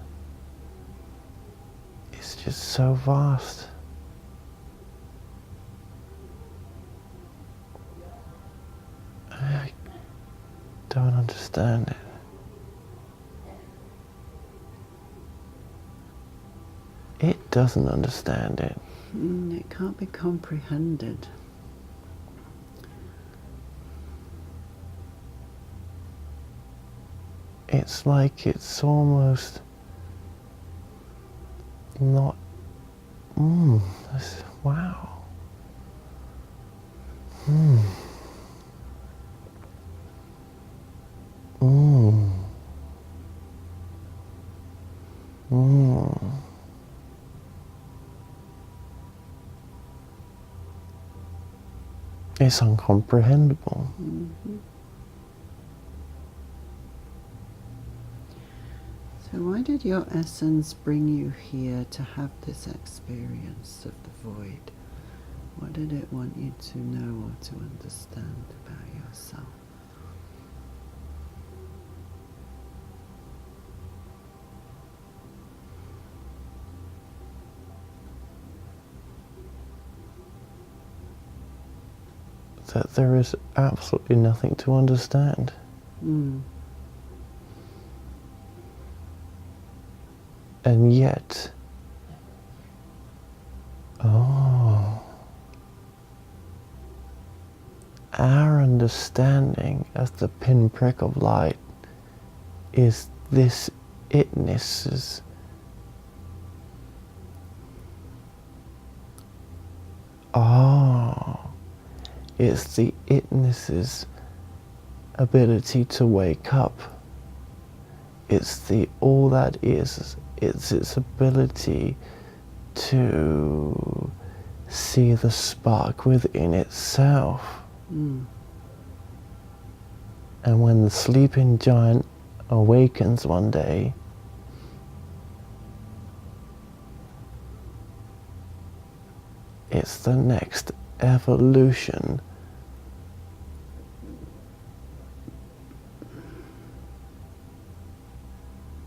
It's just so vast. I don't understand it. It doesn't understand it. It can't be comprehended. It's like it's almost not. Wow. It's incomprehensible. So why did your essence bring you here to have this experience of the void? What did it want you to know or to understand about yourself? That there is absolutely nothing to understand. And yet, our understanding as the pinprick of light is this itness. It's the itness's ability to wake up. It's the all that is. It's its ability to see the spark within itself. And when the sleeping giant awakens one day, it's the next evolution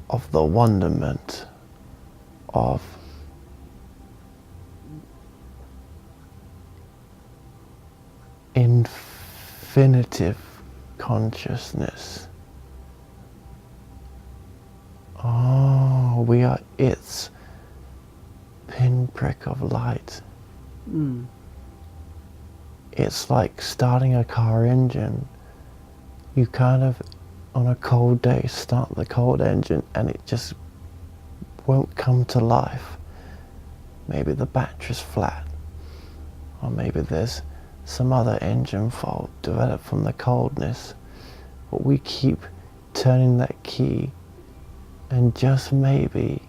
of the wonderment of infinitive consciousness. We are its pinprick of light. It's like starting a car engine. You kind of, on a cold day, start the cold engine and it just won't come to life. Maybe the battery's flat, or maybe there's some other engine fault developed from the coldness. But we keep turning that key and just maybe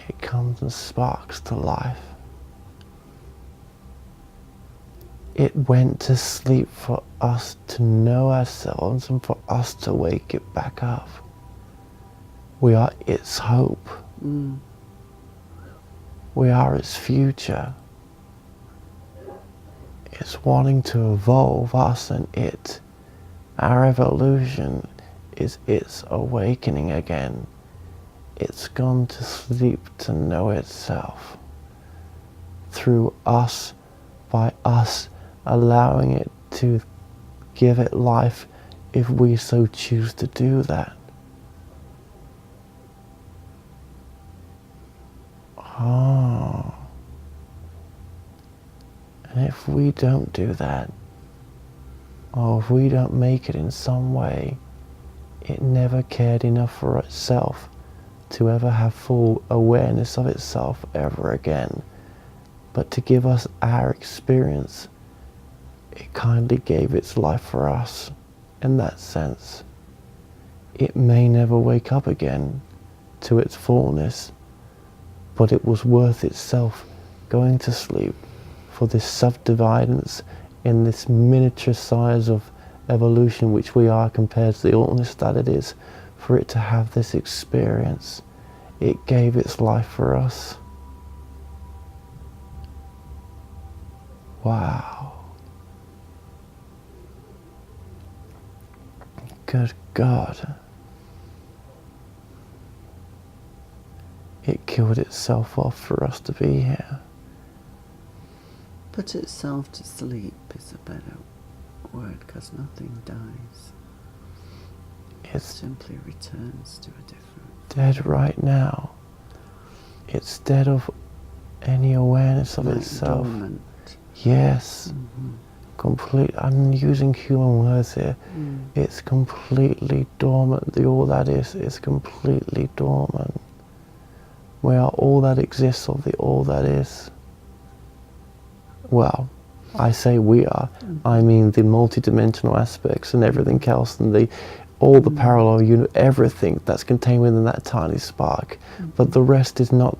it comes and sparks to life. It went to sleep for us to know ourselves and for us to wake it back up. We are its hope. We are its future. It's wanting to evolve us and it. Our evolution is its awakening again. It's gone to sleep to know itself. Through us, by us allowing it to give it life if we so choose to do that. And if we don't do that, or if we don't make it in some way, it never cared enough for itself to ever have full awareness of itself ever again. But to give us our experience, it kindly gave its life for us in that sense. It may never wake up again to its fullness, but it was worth itself going to sleep for this subdividence in this miniature size of evolution which we are compared to the allness that it is, for it to have this experience. It gave its life for us. Wow. Good God. It killed itself off for us to be here. Put itself to sleep is a better word, because nothing dies. It It's simply returns to a different... dead right now. It's dead of any awareness of like itself. dormant. Yes. I'm using human words here. It's completely dormant. The all that is completely dormant. We are all that exists of the all that is. Well, I say we are. I mean the multidimensional aspects and everything else, and all the parallel everything that's contained within that tiny spark. But the rest is not.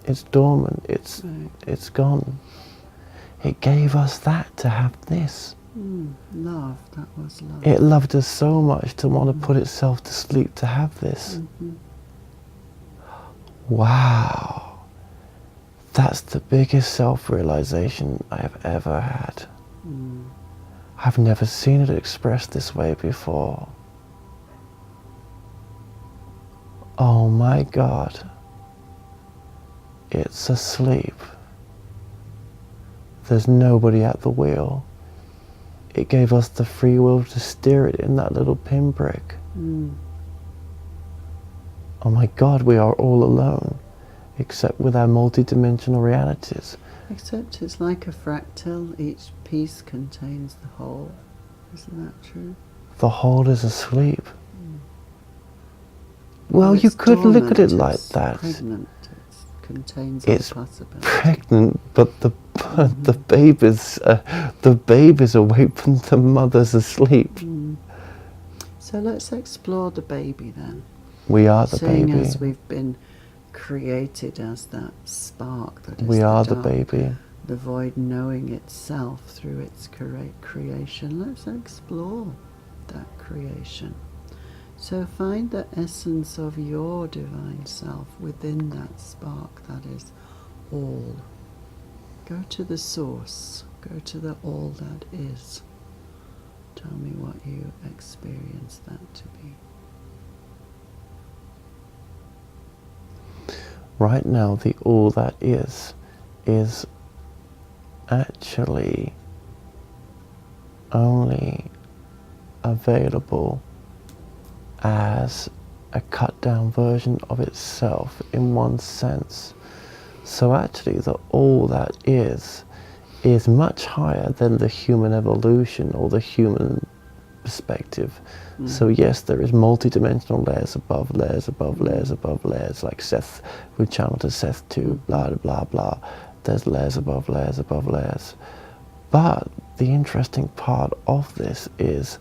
It's dormant. It's gone. It gave us that to have this. Love, that was love. It loved us so much to want to put itself to sleep to have this. Wow. That's the biggest self-realization I have ever had. I've never seen it expressed this way before. Oh my God. It's asleep. There's nobody at the wheel. It gave us the free will to steer it in that little pinprick. Oh my God, we are all alone, except with our multidimensional realities. Except it's like a fractal, each piece contains the whole. Isn't that true? The whole is asleep. Well, you it's could look at it dormant, like it's that. pregnant, it contains It's all possibility. pregnant, but the baby's awake when the mother's asleep. So let's explore the baby then. We are the Seeing baby. as we've been created as that spark that is We are the dark, baby. the void knowing itself through its creation. Let's explore that creation. So find the essence of your divine self within that spark that is all. Go to the source. Go to the all that is. Tell me what you experience that to be. Right now, the all that is actually only available as a cut down version of itself in one sense. So actually the all that is much higher than the human evolution or the human perspective. So yes, there is multi-dimensional layers above layers above layers above layers, like Seth would channel to Seth 2, blah blah blah. There's layers above layers above layers. But the interesting part of this is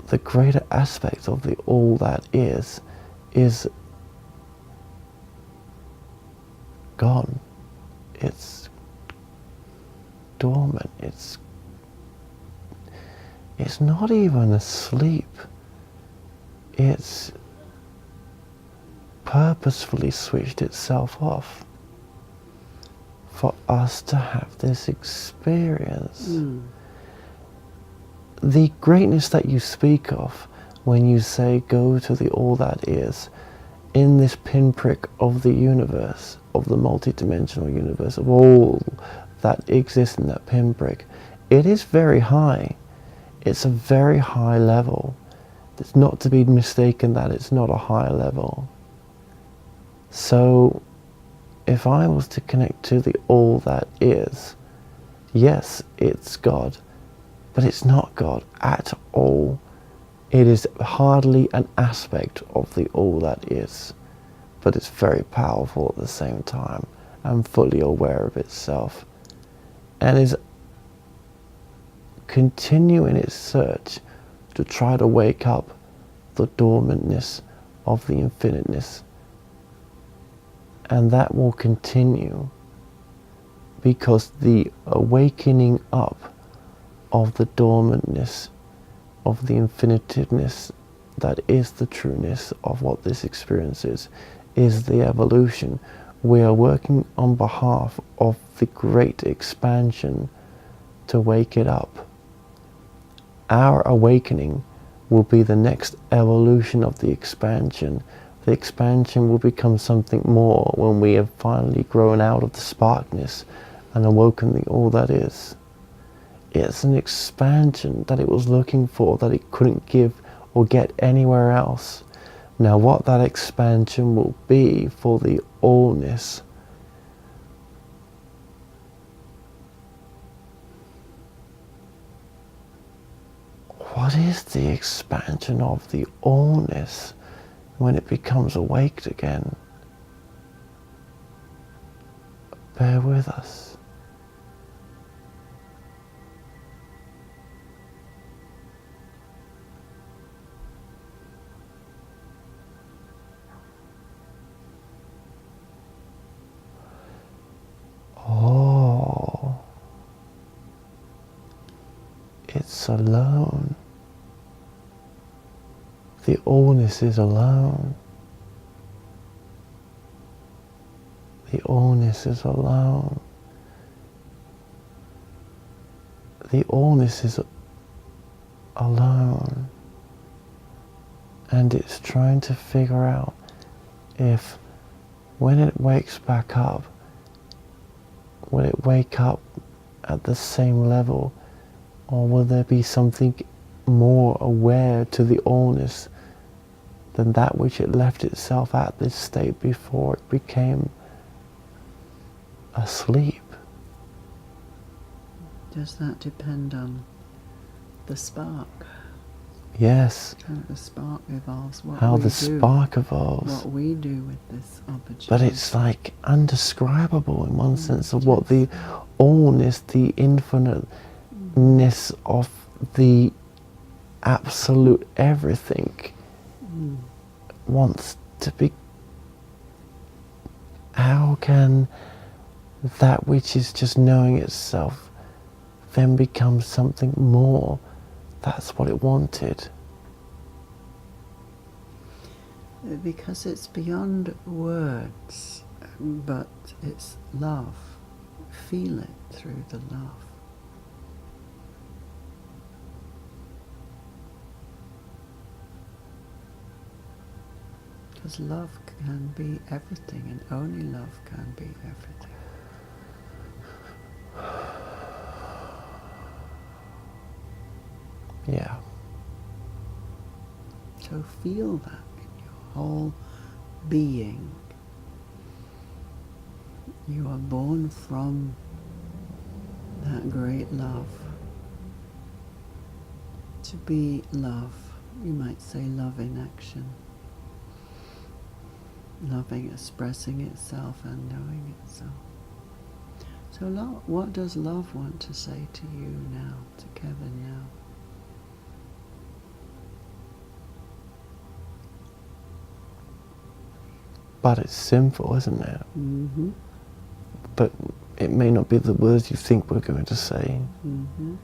the greater aspect of the all that is gone. It's dormant. It's not even asleep. It's purposefully switched itself off for us to have this experience. The greatness that you speak of when you say go to the all that is, in this pinprick of the universe, of the multidimensional universe, of all that exists in that pinprick, it is very high. It's a very high level. It's not to be mistaken that it's not a high level. So if I was to connect to the all that is, yes, it's God, but it's not God at all. It is hardly an aspect of the all that is, but it's very powerful at the same time and fully aware of itself, and is continuing its search to try to wake up the dormantness of the infiniteness. And that will continue because the awakening up of the dormantness of the infinitiveness that is the trueness of what this experience is the evolution. We are working on behalf of the great expansion to wake it up, our awakening will be the next evolution of the expansion. The expansion will become something more when we have finally grown out of the sparkness and awoken the all that is. It's an expansion that it was looking for, that it couldn't give or get anywhere else. Now what that expansion will be for the allness, what is the expansion of the allness when it becomes awaked again? Bear with us. Oh, it's alone. The allness is alone. The allness is alone. The allness is alone. And it's trying to figure out if, when it wakes back up, will it wake up at the same level, or will there be something more aware to the allness than that which it left itself at this state before it became asleep? Does that depend on the spark? Yes. How the spark evolves. How the spark evolves. What we do with this opportunity. But it's like undescribable in one sense of what the allness, the infiniteness of the absolute everything wants to be. How can that which is just knowing itself then become something more? That's what it wanted. Because it's beyond words, but it's love. Feel it through the love. Because love can be everything, and only love can be everything. Yeah. So feel that in your whole being. You are born from that great love. To be love, you might say love in action. Loving, expressing itself and knowing itself. So what does love want to say to you now, to Kevin now? But it's simple, isn't it? Mm-hmm. But it may not be the words you think we're going to say. Mm-hmm.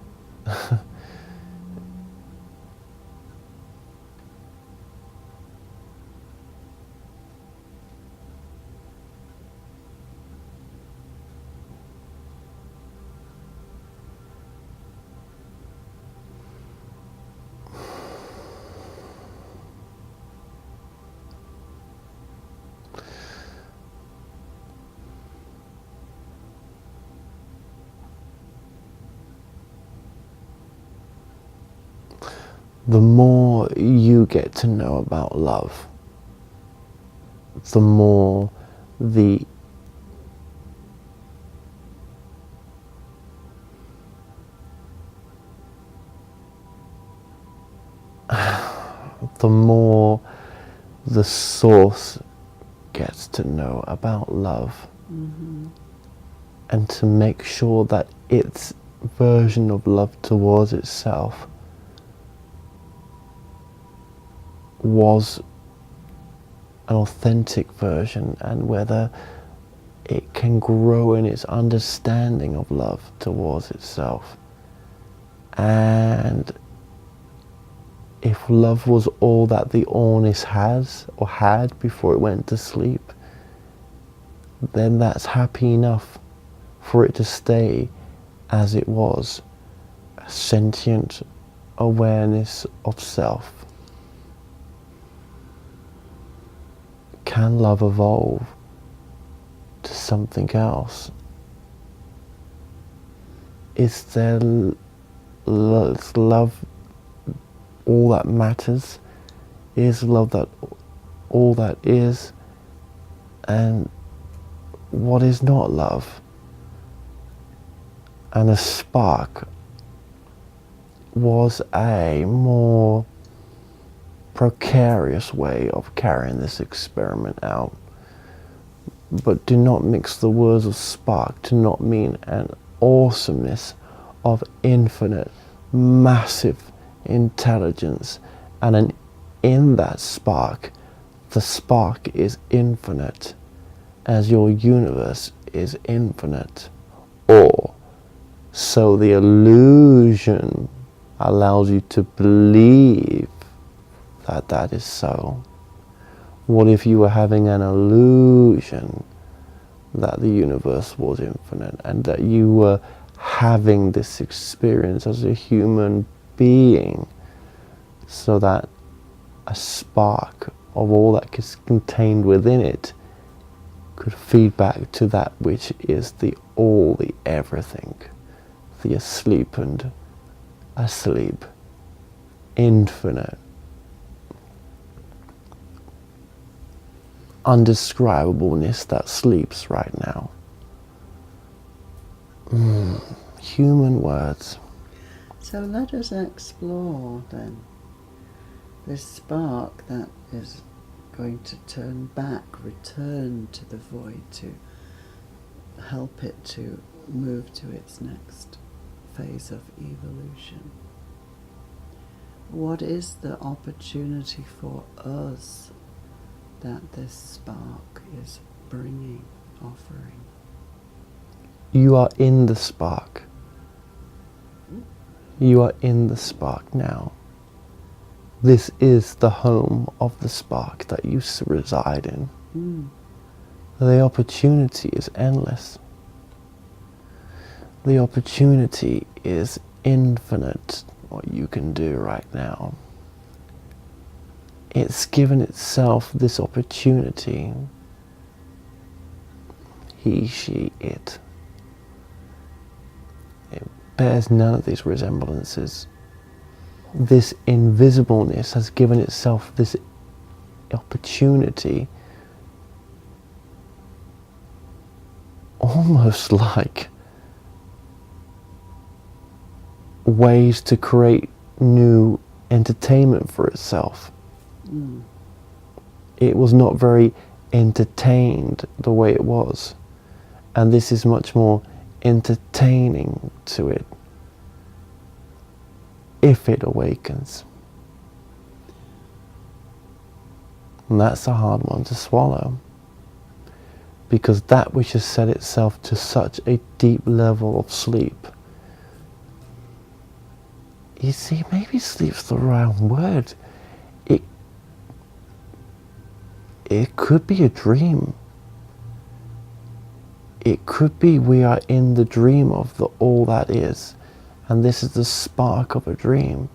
The more you get to know about love, the more the more the source gets to know about love. Mm-hmm. And to make sure that its version of love towards itself was an authentic version, and whether it can grow in its understanding of love towards itself. And if love was all that the Oneness has or had before it went to sleep, then that's happy enough for it to stay as it was, a sentient, awareness of self? Can love evolve to something else? Is there love all that matters? Is love that all that is? And what is not love? And a spark was a more precarious way of carrying this experiment out. But do not mix the words of spark to not mean an awesomeness of infinite, massive intelligence, and in that spark, the spark is infinite, as your universe is infinite. Or so the illusion allows you to believe that that is so. What if you were having an illusion that the universe was infinite and that you were having this experience as a human being, so that a spark of all that is contained within it could feed back to that which is the all, the everything, the asleep and asleep, infinite, undescribableness that sleeps right now. Human words. So let us explore then this spark that is going to turn back, return to the void, to help it to move to its next phase of evolution. What is the opportunity for us that this spark is bringing, offering? You are in the spark. You are in the spark now. This is the home of the spark that you reside in. The opportunity is endless. The opportunity is infinite, what you can do right now. It's given itself this opportunity. He, she, it. It bears none of these resemblances. This invisibleness has given itself this opportunity, almost like ways to create new entertainment for itself. It was not very entertained the way it was, and this is much more entertaining to it if it awakens. And that's a hard one to swallow, because that which has set itself to such a deep level of sleep, you see, maybe sleep's the wrong word. It could be a dream. It could be we are in the dream of the all that is, and this is the spark of a dream.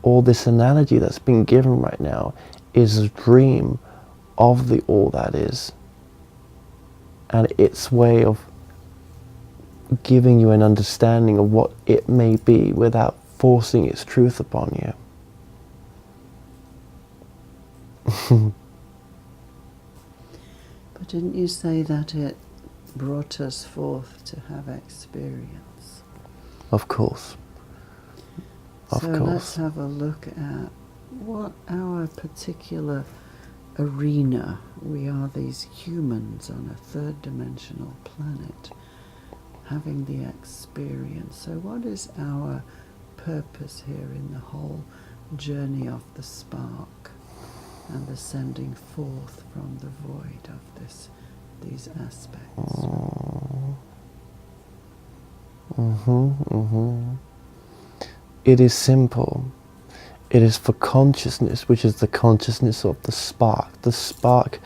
All this analogy that's been given right now is a dream of the all that is, and its way of giving you an understanding of what it may be without forcing its truth upon you. But didn't you say that it brought us forth to have experience? Of course. Of so course. Let's have a look at what our particular arena. We are these humans on a third dimensional planet having the experience. So what is our purpose here in the whole journey of the spark and the sending forth from the void of these aspects? It is simple. It is for consciousness, which is the consciousness of the spark. The spark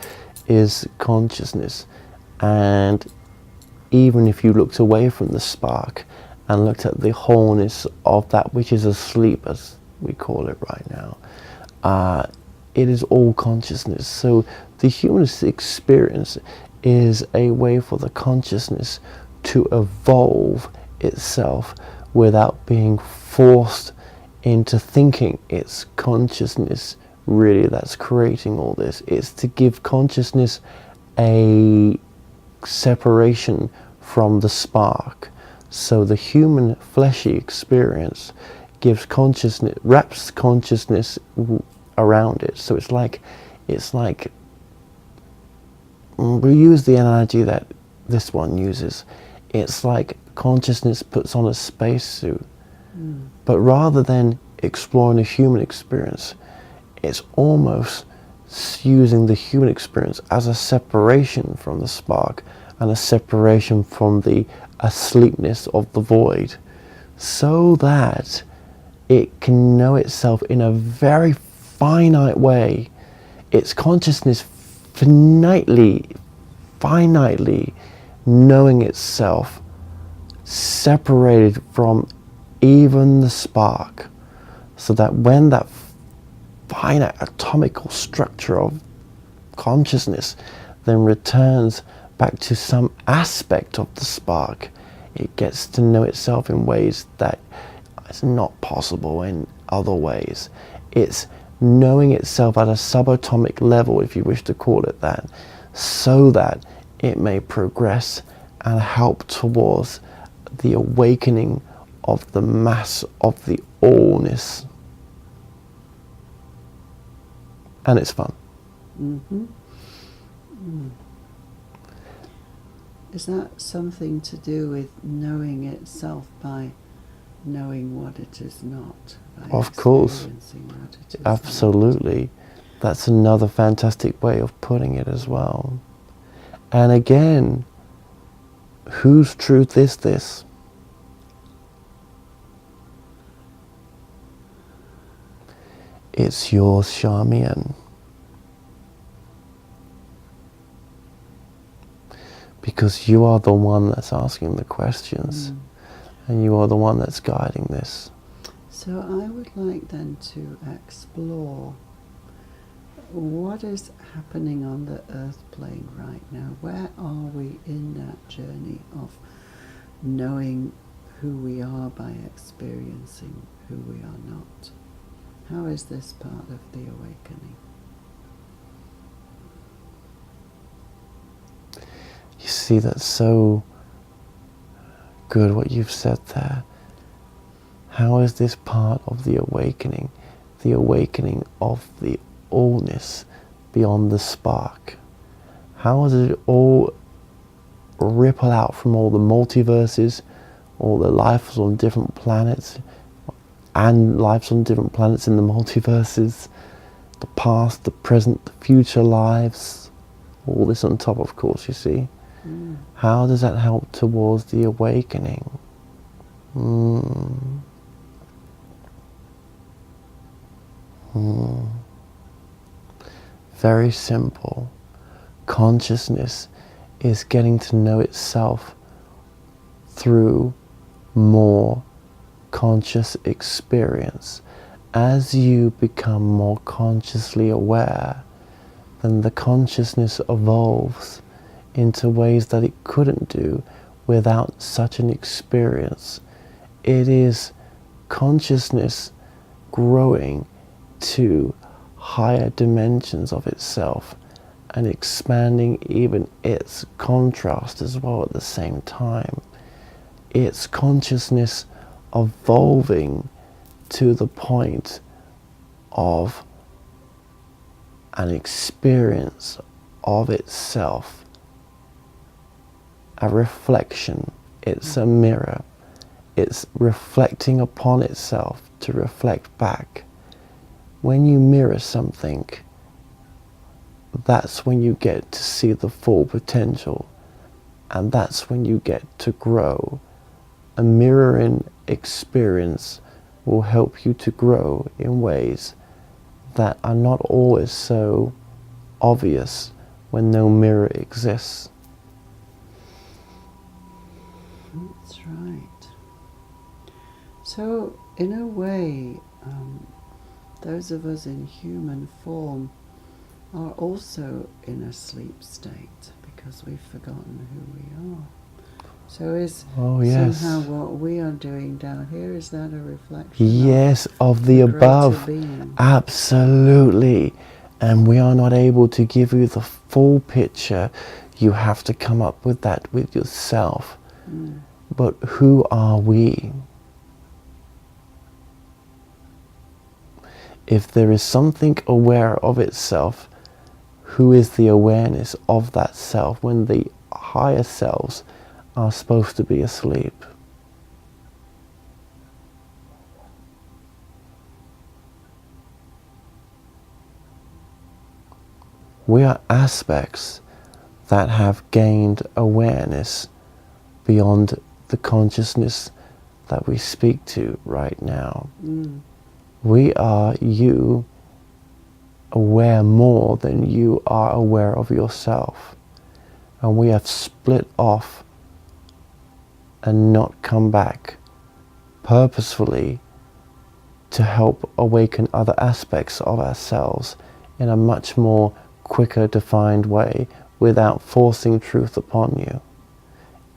is consciousness, and even if you looked away from the spark and looked at the wholeness of that which is asleep, as we call it right now, it is all consciousness. So the human experience is a way for the consciousness to evolve itself without being forced into thinking it's consciousness really that's creating all this. It's to give consciousness a separation from the spark. So the human fleshy experience gives consciousness, wraps consciousness around it. So it's like we use the analogy that this one uses. It's like consciousness puts on a spacesuit, but rather than exploring the human experience, it's almost using the human experience as a separation from the spark and a separation from the asleepness of the void, so that it can know itself in a very finite way. Its consciousness finitely knowing itself, separated from even the spark, so that when that finite atomical structure of consciousness then returns back to some aspect of the spark, it gets to know itself in ways that is not possible in other ways. It's knowing itself at a subatomic level, if you wish to call it that, so that it may progress and help towards the awakening of the mass of the allness. And it's fun. Mm-hmm. Is that something to do with knowing itself by knowing what it is not? Of course. What it is Absolutely. Not? That's another fantastic way of putting it as well. And again, whose truth is this? It's yours, Charmian. Because you are the one that's asking the questions, and you are the one that's guiding this. So I would like then to explore what is happening on the earth plane right now. Where are we in that journey of knowing who we are by experiencing who we are not? How is this part of the awakening? You see, that's so good what you've said there. How is this part of the awakening of the allness beyond the spark? How does it all ripple out from all the multiverses, all the lives on different planets, and lives on different planets in the multiverses, the past, the present, the future lives, all this on top, of course, you see. How does that help towards the awakening? Very simple. Consciousness is getting to know itself through more conscious experience. As you become more consciously aware, then the consciousness evolves into ways that it couldn't do without such an experience. It is consciousness growing to higher dimensions of itself and expanding even its contrast as well at the same time. It's consciousness evolving to the point of an experience of itself, a reflection. It's a mirror. It's reflecting upon itself to reflect back. When you mirror something, that's when you get to see the full potential, and that's when you get to grow. A mirroring experience will help you to grow in ways that are not always so obvious when no mirror exists. That's right. So, in a way, those of us in human form are also in a sleep state because we've forgotten who we are. So is somehow what we are doing down here, is that a reflection of the above? Being? Absolutely. And we are not able to give you the full picture. You have to come up with that with yourself. But who are we? If there is something aware of itself, who is the awareness of that self when the higher selves are supposed to be asleep? We are aspects that have gained awareness beyond the consciousness that we speak to right now. We are you aware more than you are aware of yourself. And we have split off and not come back purposefully to help awaken other aspects of ourselves in a much more quicker, defined way without forcing truth upon you.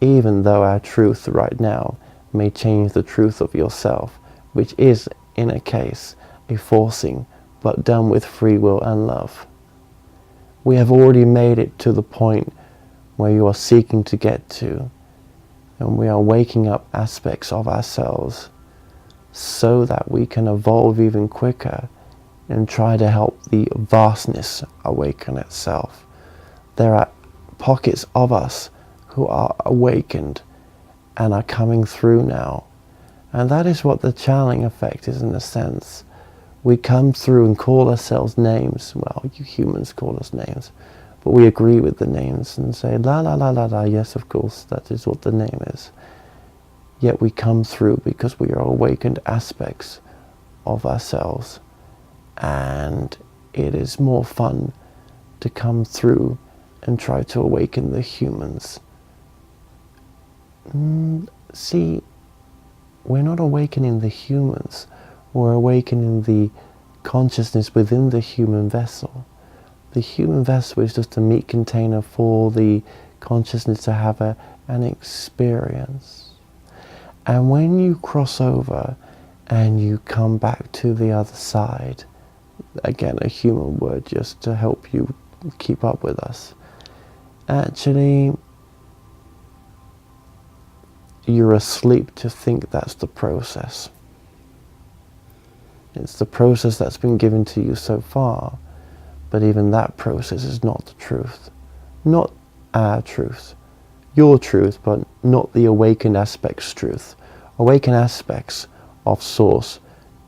Even though our truth right now may change the truth of yourself, which is, in a case, a forcing, but done with free will and love. We have already made it to the point where you are seeking to get to, and we are waking up aspects of ourselves so that we can evolve even quicker and try to help the vastness awaken itself. There are pockets of us who are awakened and are coming through now. And that is what the channeling effect is, in a sense. We come through and call ourselves names. Well, you humans call us names. But we agree with the names and say, la la la la la, yes, of course, that is what the name is. Yet we come through because we are awakened aspects of ourselves. And it is more fun to come through and try to awaken the humans. See, we're not awakening the humans. We're awakening the consciousness within the human vessel. The human vessel is just a meat container for the consciousness to have an experience. And when you cross over and you come back to the other side, again, a human word just to help you keep up with us, actually, you're asleep to think that's the process. It's the process that's been given to you so far, but even that process is not the truth. Not our truth. Your truth, but not the awakened aspect's truth. Awakened aspects of Source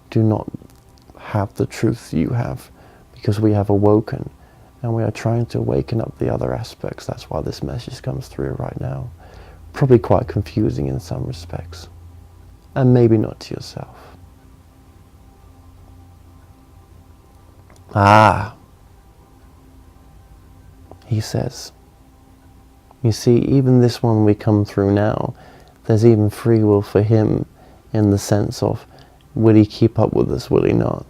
do not have the truth you have, because we have awoken and we are trying to awaken up the other aspects. That's why this message comes through right now. Probably quite confusing in some respects, and maybe not to yourself. He says, you see, even this one we come through now, there's even free will for him, in the sense of, will he keep up with us, will he not?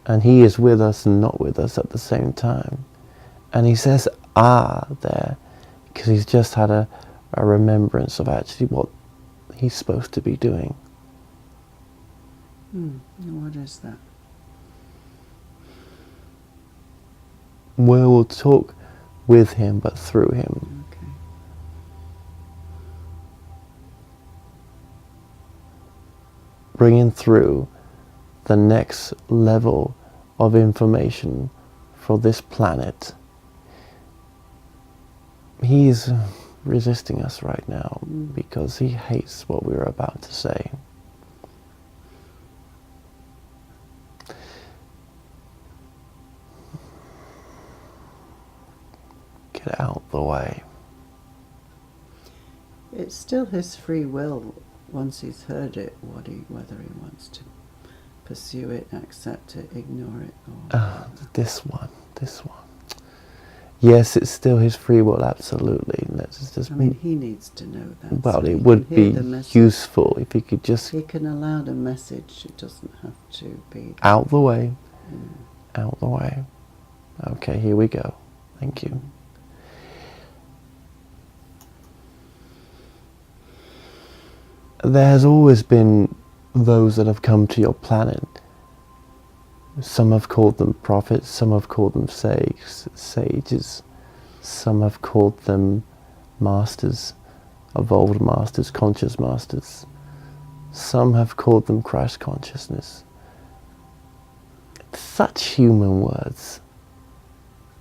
And he is with us and not with us at the same time. And he says, there, because he's just had a remembrance of actually what he's supposed to be doing. What is that? Where we'll talk with him, but through him. Okay. Bringing through the next level of information for this planet. He's resisting us right now because he hates what we're about to say. Get out the way. It's still his free will, once he's heard it, whether he wants to pursue it, accept it, ignore it. Or This one. Yes, it's still his free will, absolutely. Let's just I mean, he needs to know that. well, so he it would can hear be the message. useful if he could just He can allow the message. It doesn't have to be out the way, out the way. Okay, here we go. Thank you. There has always been those that have come to your planet. Some have called them prophets, some have called them sages, some have called them masters, evolved masters, conscious masters. Some have called them Christ consciousness. Such human words.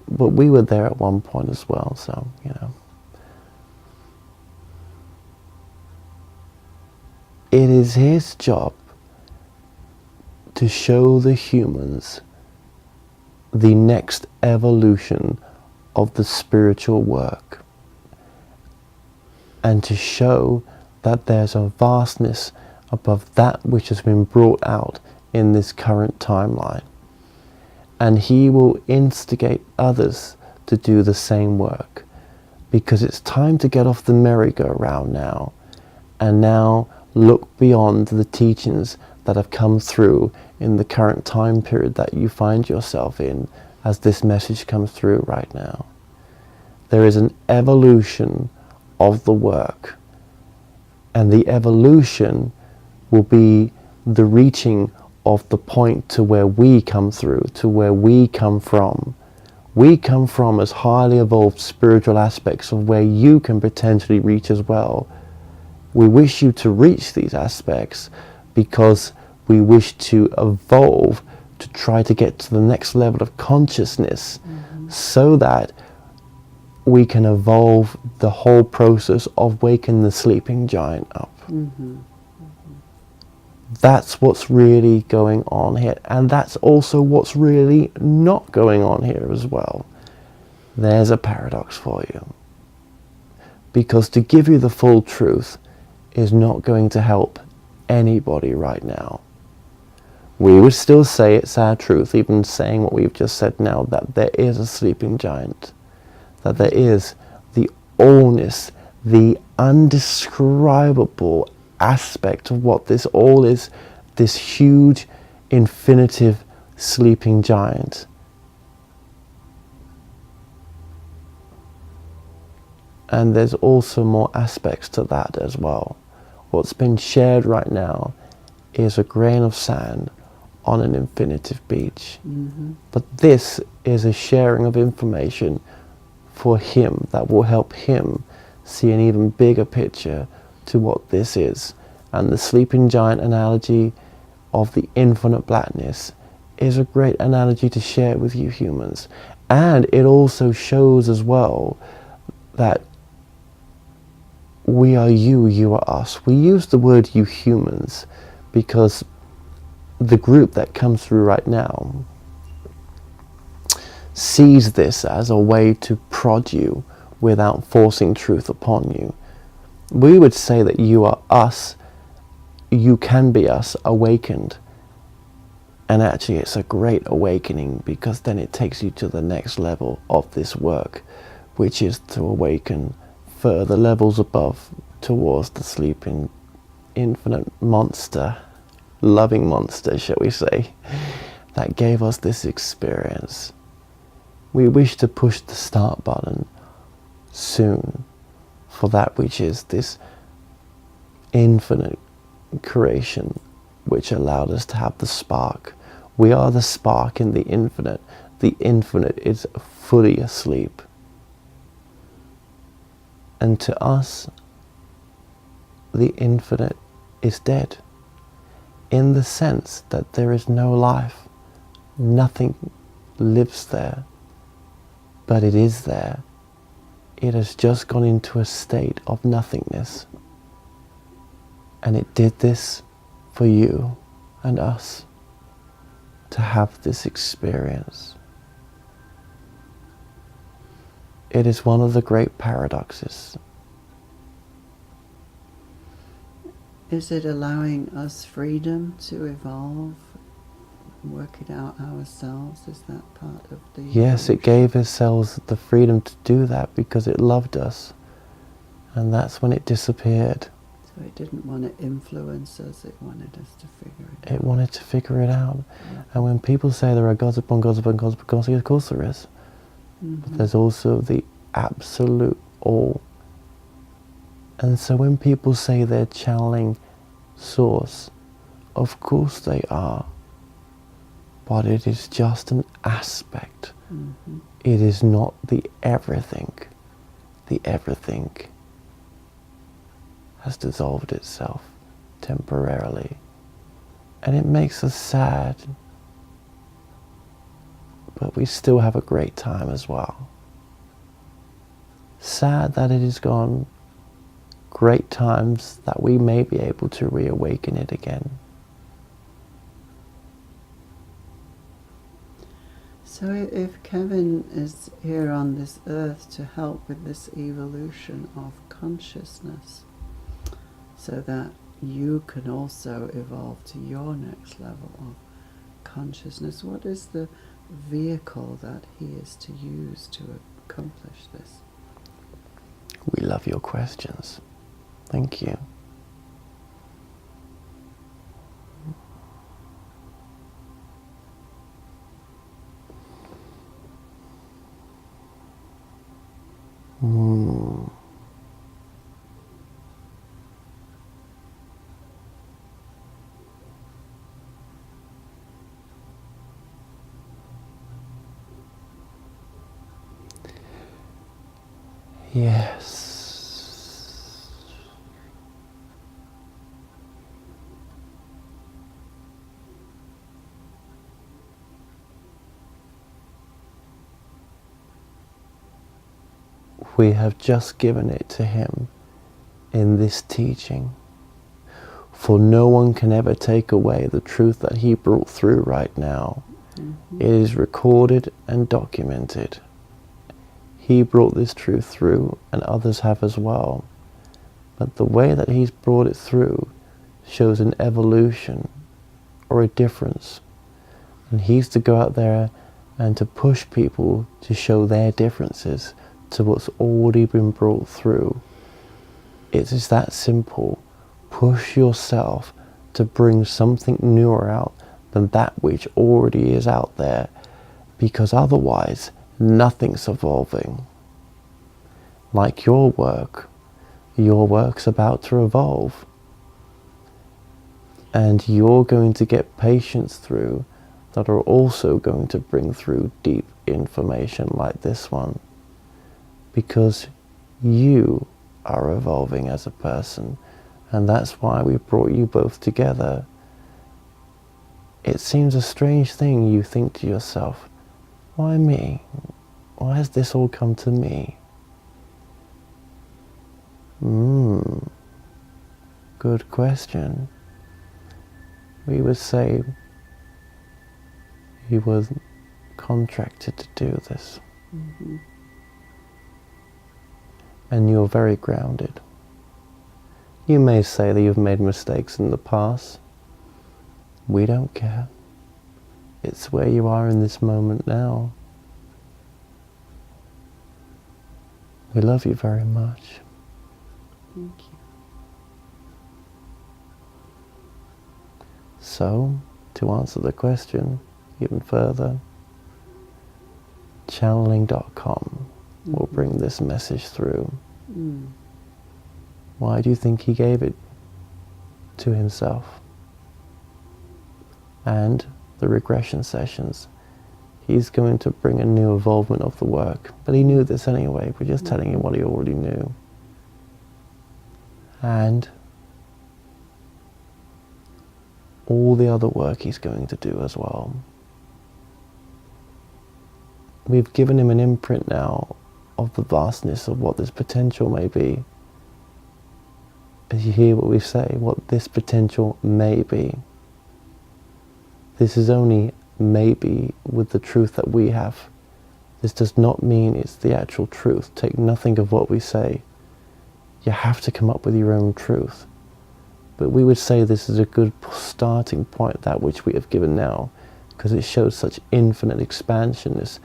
But we were there at one point as well, so, you know. It is his job to show the humans the next evolution of the spiritual work, and to show that there's a vastness above that which has been brought out in this current timeline. And he will instigate others to do the same work, because it's time to get off the merry-go-round now, and now look beyond the teachings that have come through in the current time period that you find yourself in as this message comes through right now. There is an evolution of the work, and the evolution will be the reaching of the point to where we come through, to where we come from. We come from as highly evolved spiritual aspects of where you can potentially reach as well. We wish you to reach these aspects because we wish to evolve to try to get to the next level of consciousness, so that we can evolve the whole process of waking the sleeping giant up. That's what's really going on here, and that's also what's really not going on here as well. There's a paradox for you, because to give you the full truth is not going to help anybody right now. We would still say it's our truth, even saying what we've just said now, that there is a sleeping giant, that there is the allness, the undescribable aspect of what this all is, this huge, infinitive sleeping giant. And there's also more aspects to that as well. What's been shared right now is a grain of sand on an infinitive beach. But this is a sharing of information for him that will help him see an even bigger picture to what this is. And the sleeping giant analogy of the infinite blackness is a great analogy to share with you humans. And it also shows as well that we are you, you are us. We use the word you humans because the group that comes through right now sees this as a way to prod you without forcing truth upon you. We would say that you are us, you can be us, awakened. And actually it's a great awakening, because then it takes you to the next level of this work, which is to awaken further levels above towards the sleeping infinite monster, loving monster, shall we say, that gave us this experience. We wish to push the start button soon for that which is this infinite creation which allowed us to have the spark. We are the spark in the infinite. The infinite is fully asleep. And to us, the infinite is dead, in the sense that there is no life. Nothing lives there, but it is there. It has just gone into a state of nothingness. And it did this for you and us to have this experience. It is one of the great paradoxes. Is it allowing us freedom to evolve work it out ourselves? Is that part of the Yes, it gave ourselves the freedom to do that because it loved us. And that's when it disappeared. So it didn't want to influence us, it wanted us to figure it out. It wanted to figure it out. And when people say there are gods upon gods upon gods upon gods, of course there is. But there's also the absolute all. And so when people say they're channeling source, of course they are. But it is just an aspect. It is not the everything. The everything has dissolved itself temporarily. And it makes us sad. But we still have a great time as well. Sad that it is gone. Great times that we may be able to reawaken it again. So if Kevin is here on this earth to help with this evolution of consciousness, so that you can also evolve to your next level of consciousness, what is the vehicle that he is to use to accomplish this? We love your questions. Thank you. Yes. We have just given it to him in this teaching. For no one can ever take away the truth that he brought through right now. It is recorded and documented. He brought this truth through, and others have as well. But the way that he's brought it through shows an evolution or a difference. And he's to go out there and to push people to show their differences to what's already been brought through. It is that simple. Push yourself to bring something newer out than that which already is out there, because otherwise nothing's evolving. Like your work's about to evolve. And you're going to get patients through that are also going to bring through deep information like this one. Because you are evolving as a person, and that's why we brought you both together. It seems a strange thing. You think to yourself, why me? Why has this all come to me? Good question. We would say he was contracted to do this. And you're very grounded. You may say that you've made mistakes in the past. We don't care. It's where you are in this moment now. We love you very much. Thank you. So, to answer the question even further, channeling.com will bring this message through. Why do you think he gave it to himself? And the regression sessions, he's going to bring a new evolvement of the work. But he knew this anyway. We're just telling him what he already knew. And all the other work he's going to do as well. We've given him an imprint now of the vastness of what this potential may be. As you hear what we say, what this potential may be. This is only maybe with the truth that we have. This does not mean it's the actual truth. Take nothing of what we say. You have to come up with your own truth. But we would say this is a good starting point, that which we have given now, because it shows such infinite expansionness.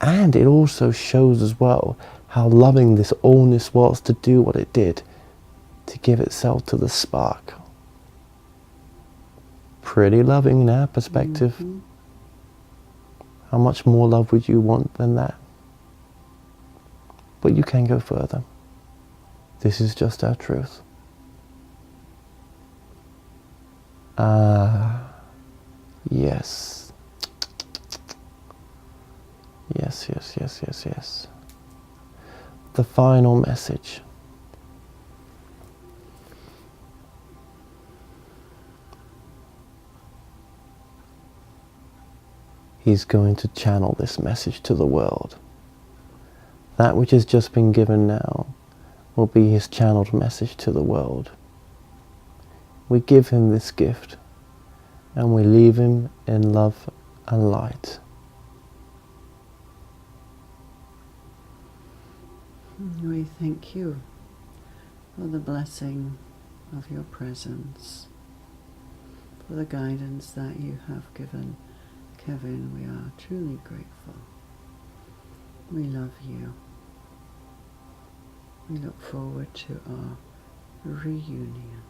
And it also shows as well how loving this allness was to do what it did, to give itself to the spark. Pretty loving in our perspective. Mm-hmm. How much more love would you want than that? But you can go further. This is just our truth. Yes. Yes, yes, yes, yes, yes. The final message. He's going to channel this message to the world. That which has just been given now will be his channeled message to the world. We give him this gift and we leave him in love and light. We thank you for the blessing of your presence, for the guidance that you have given Kevin. We are truly grateful. We love you. We look forward to our reunion.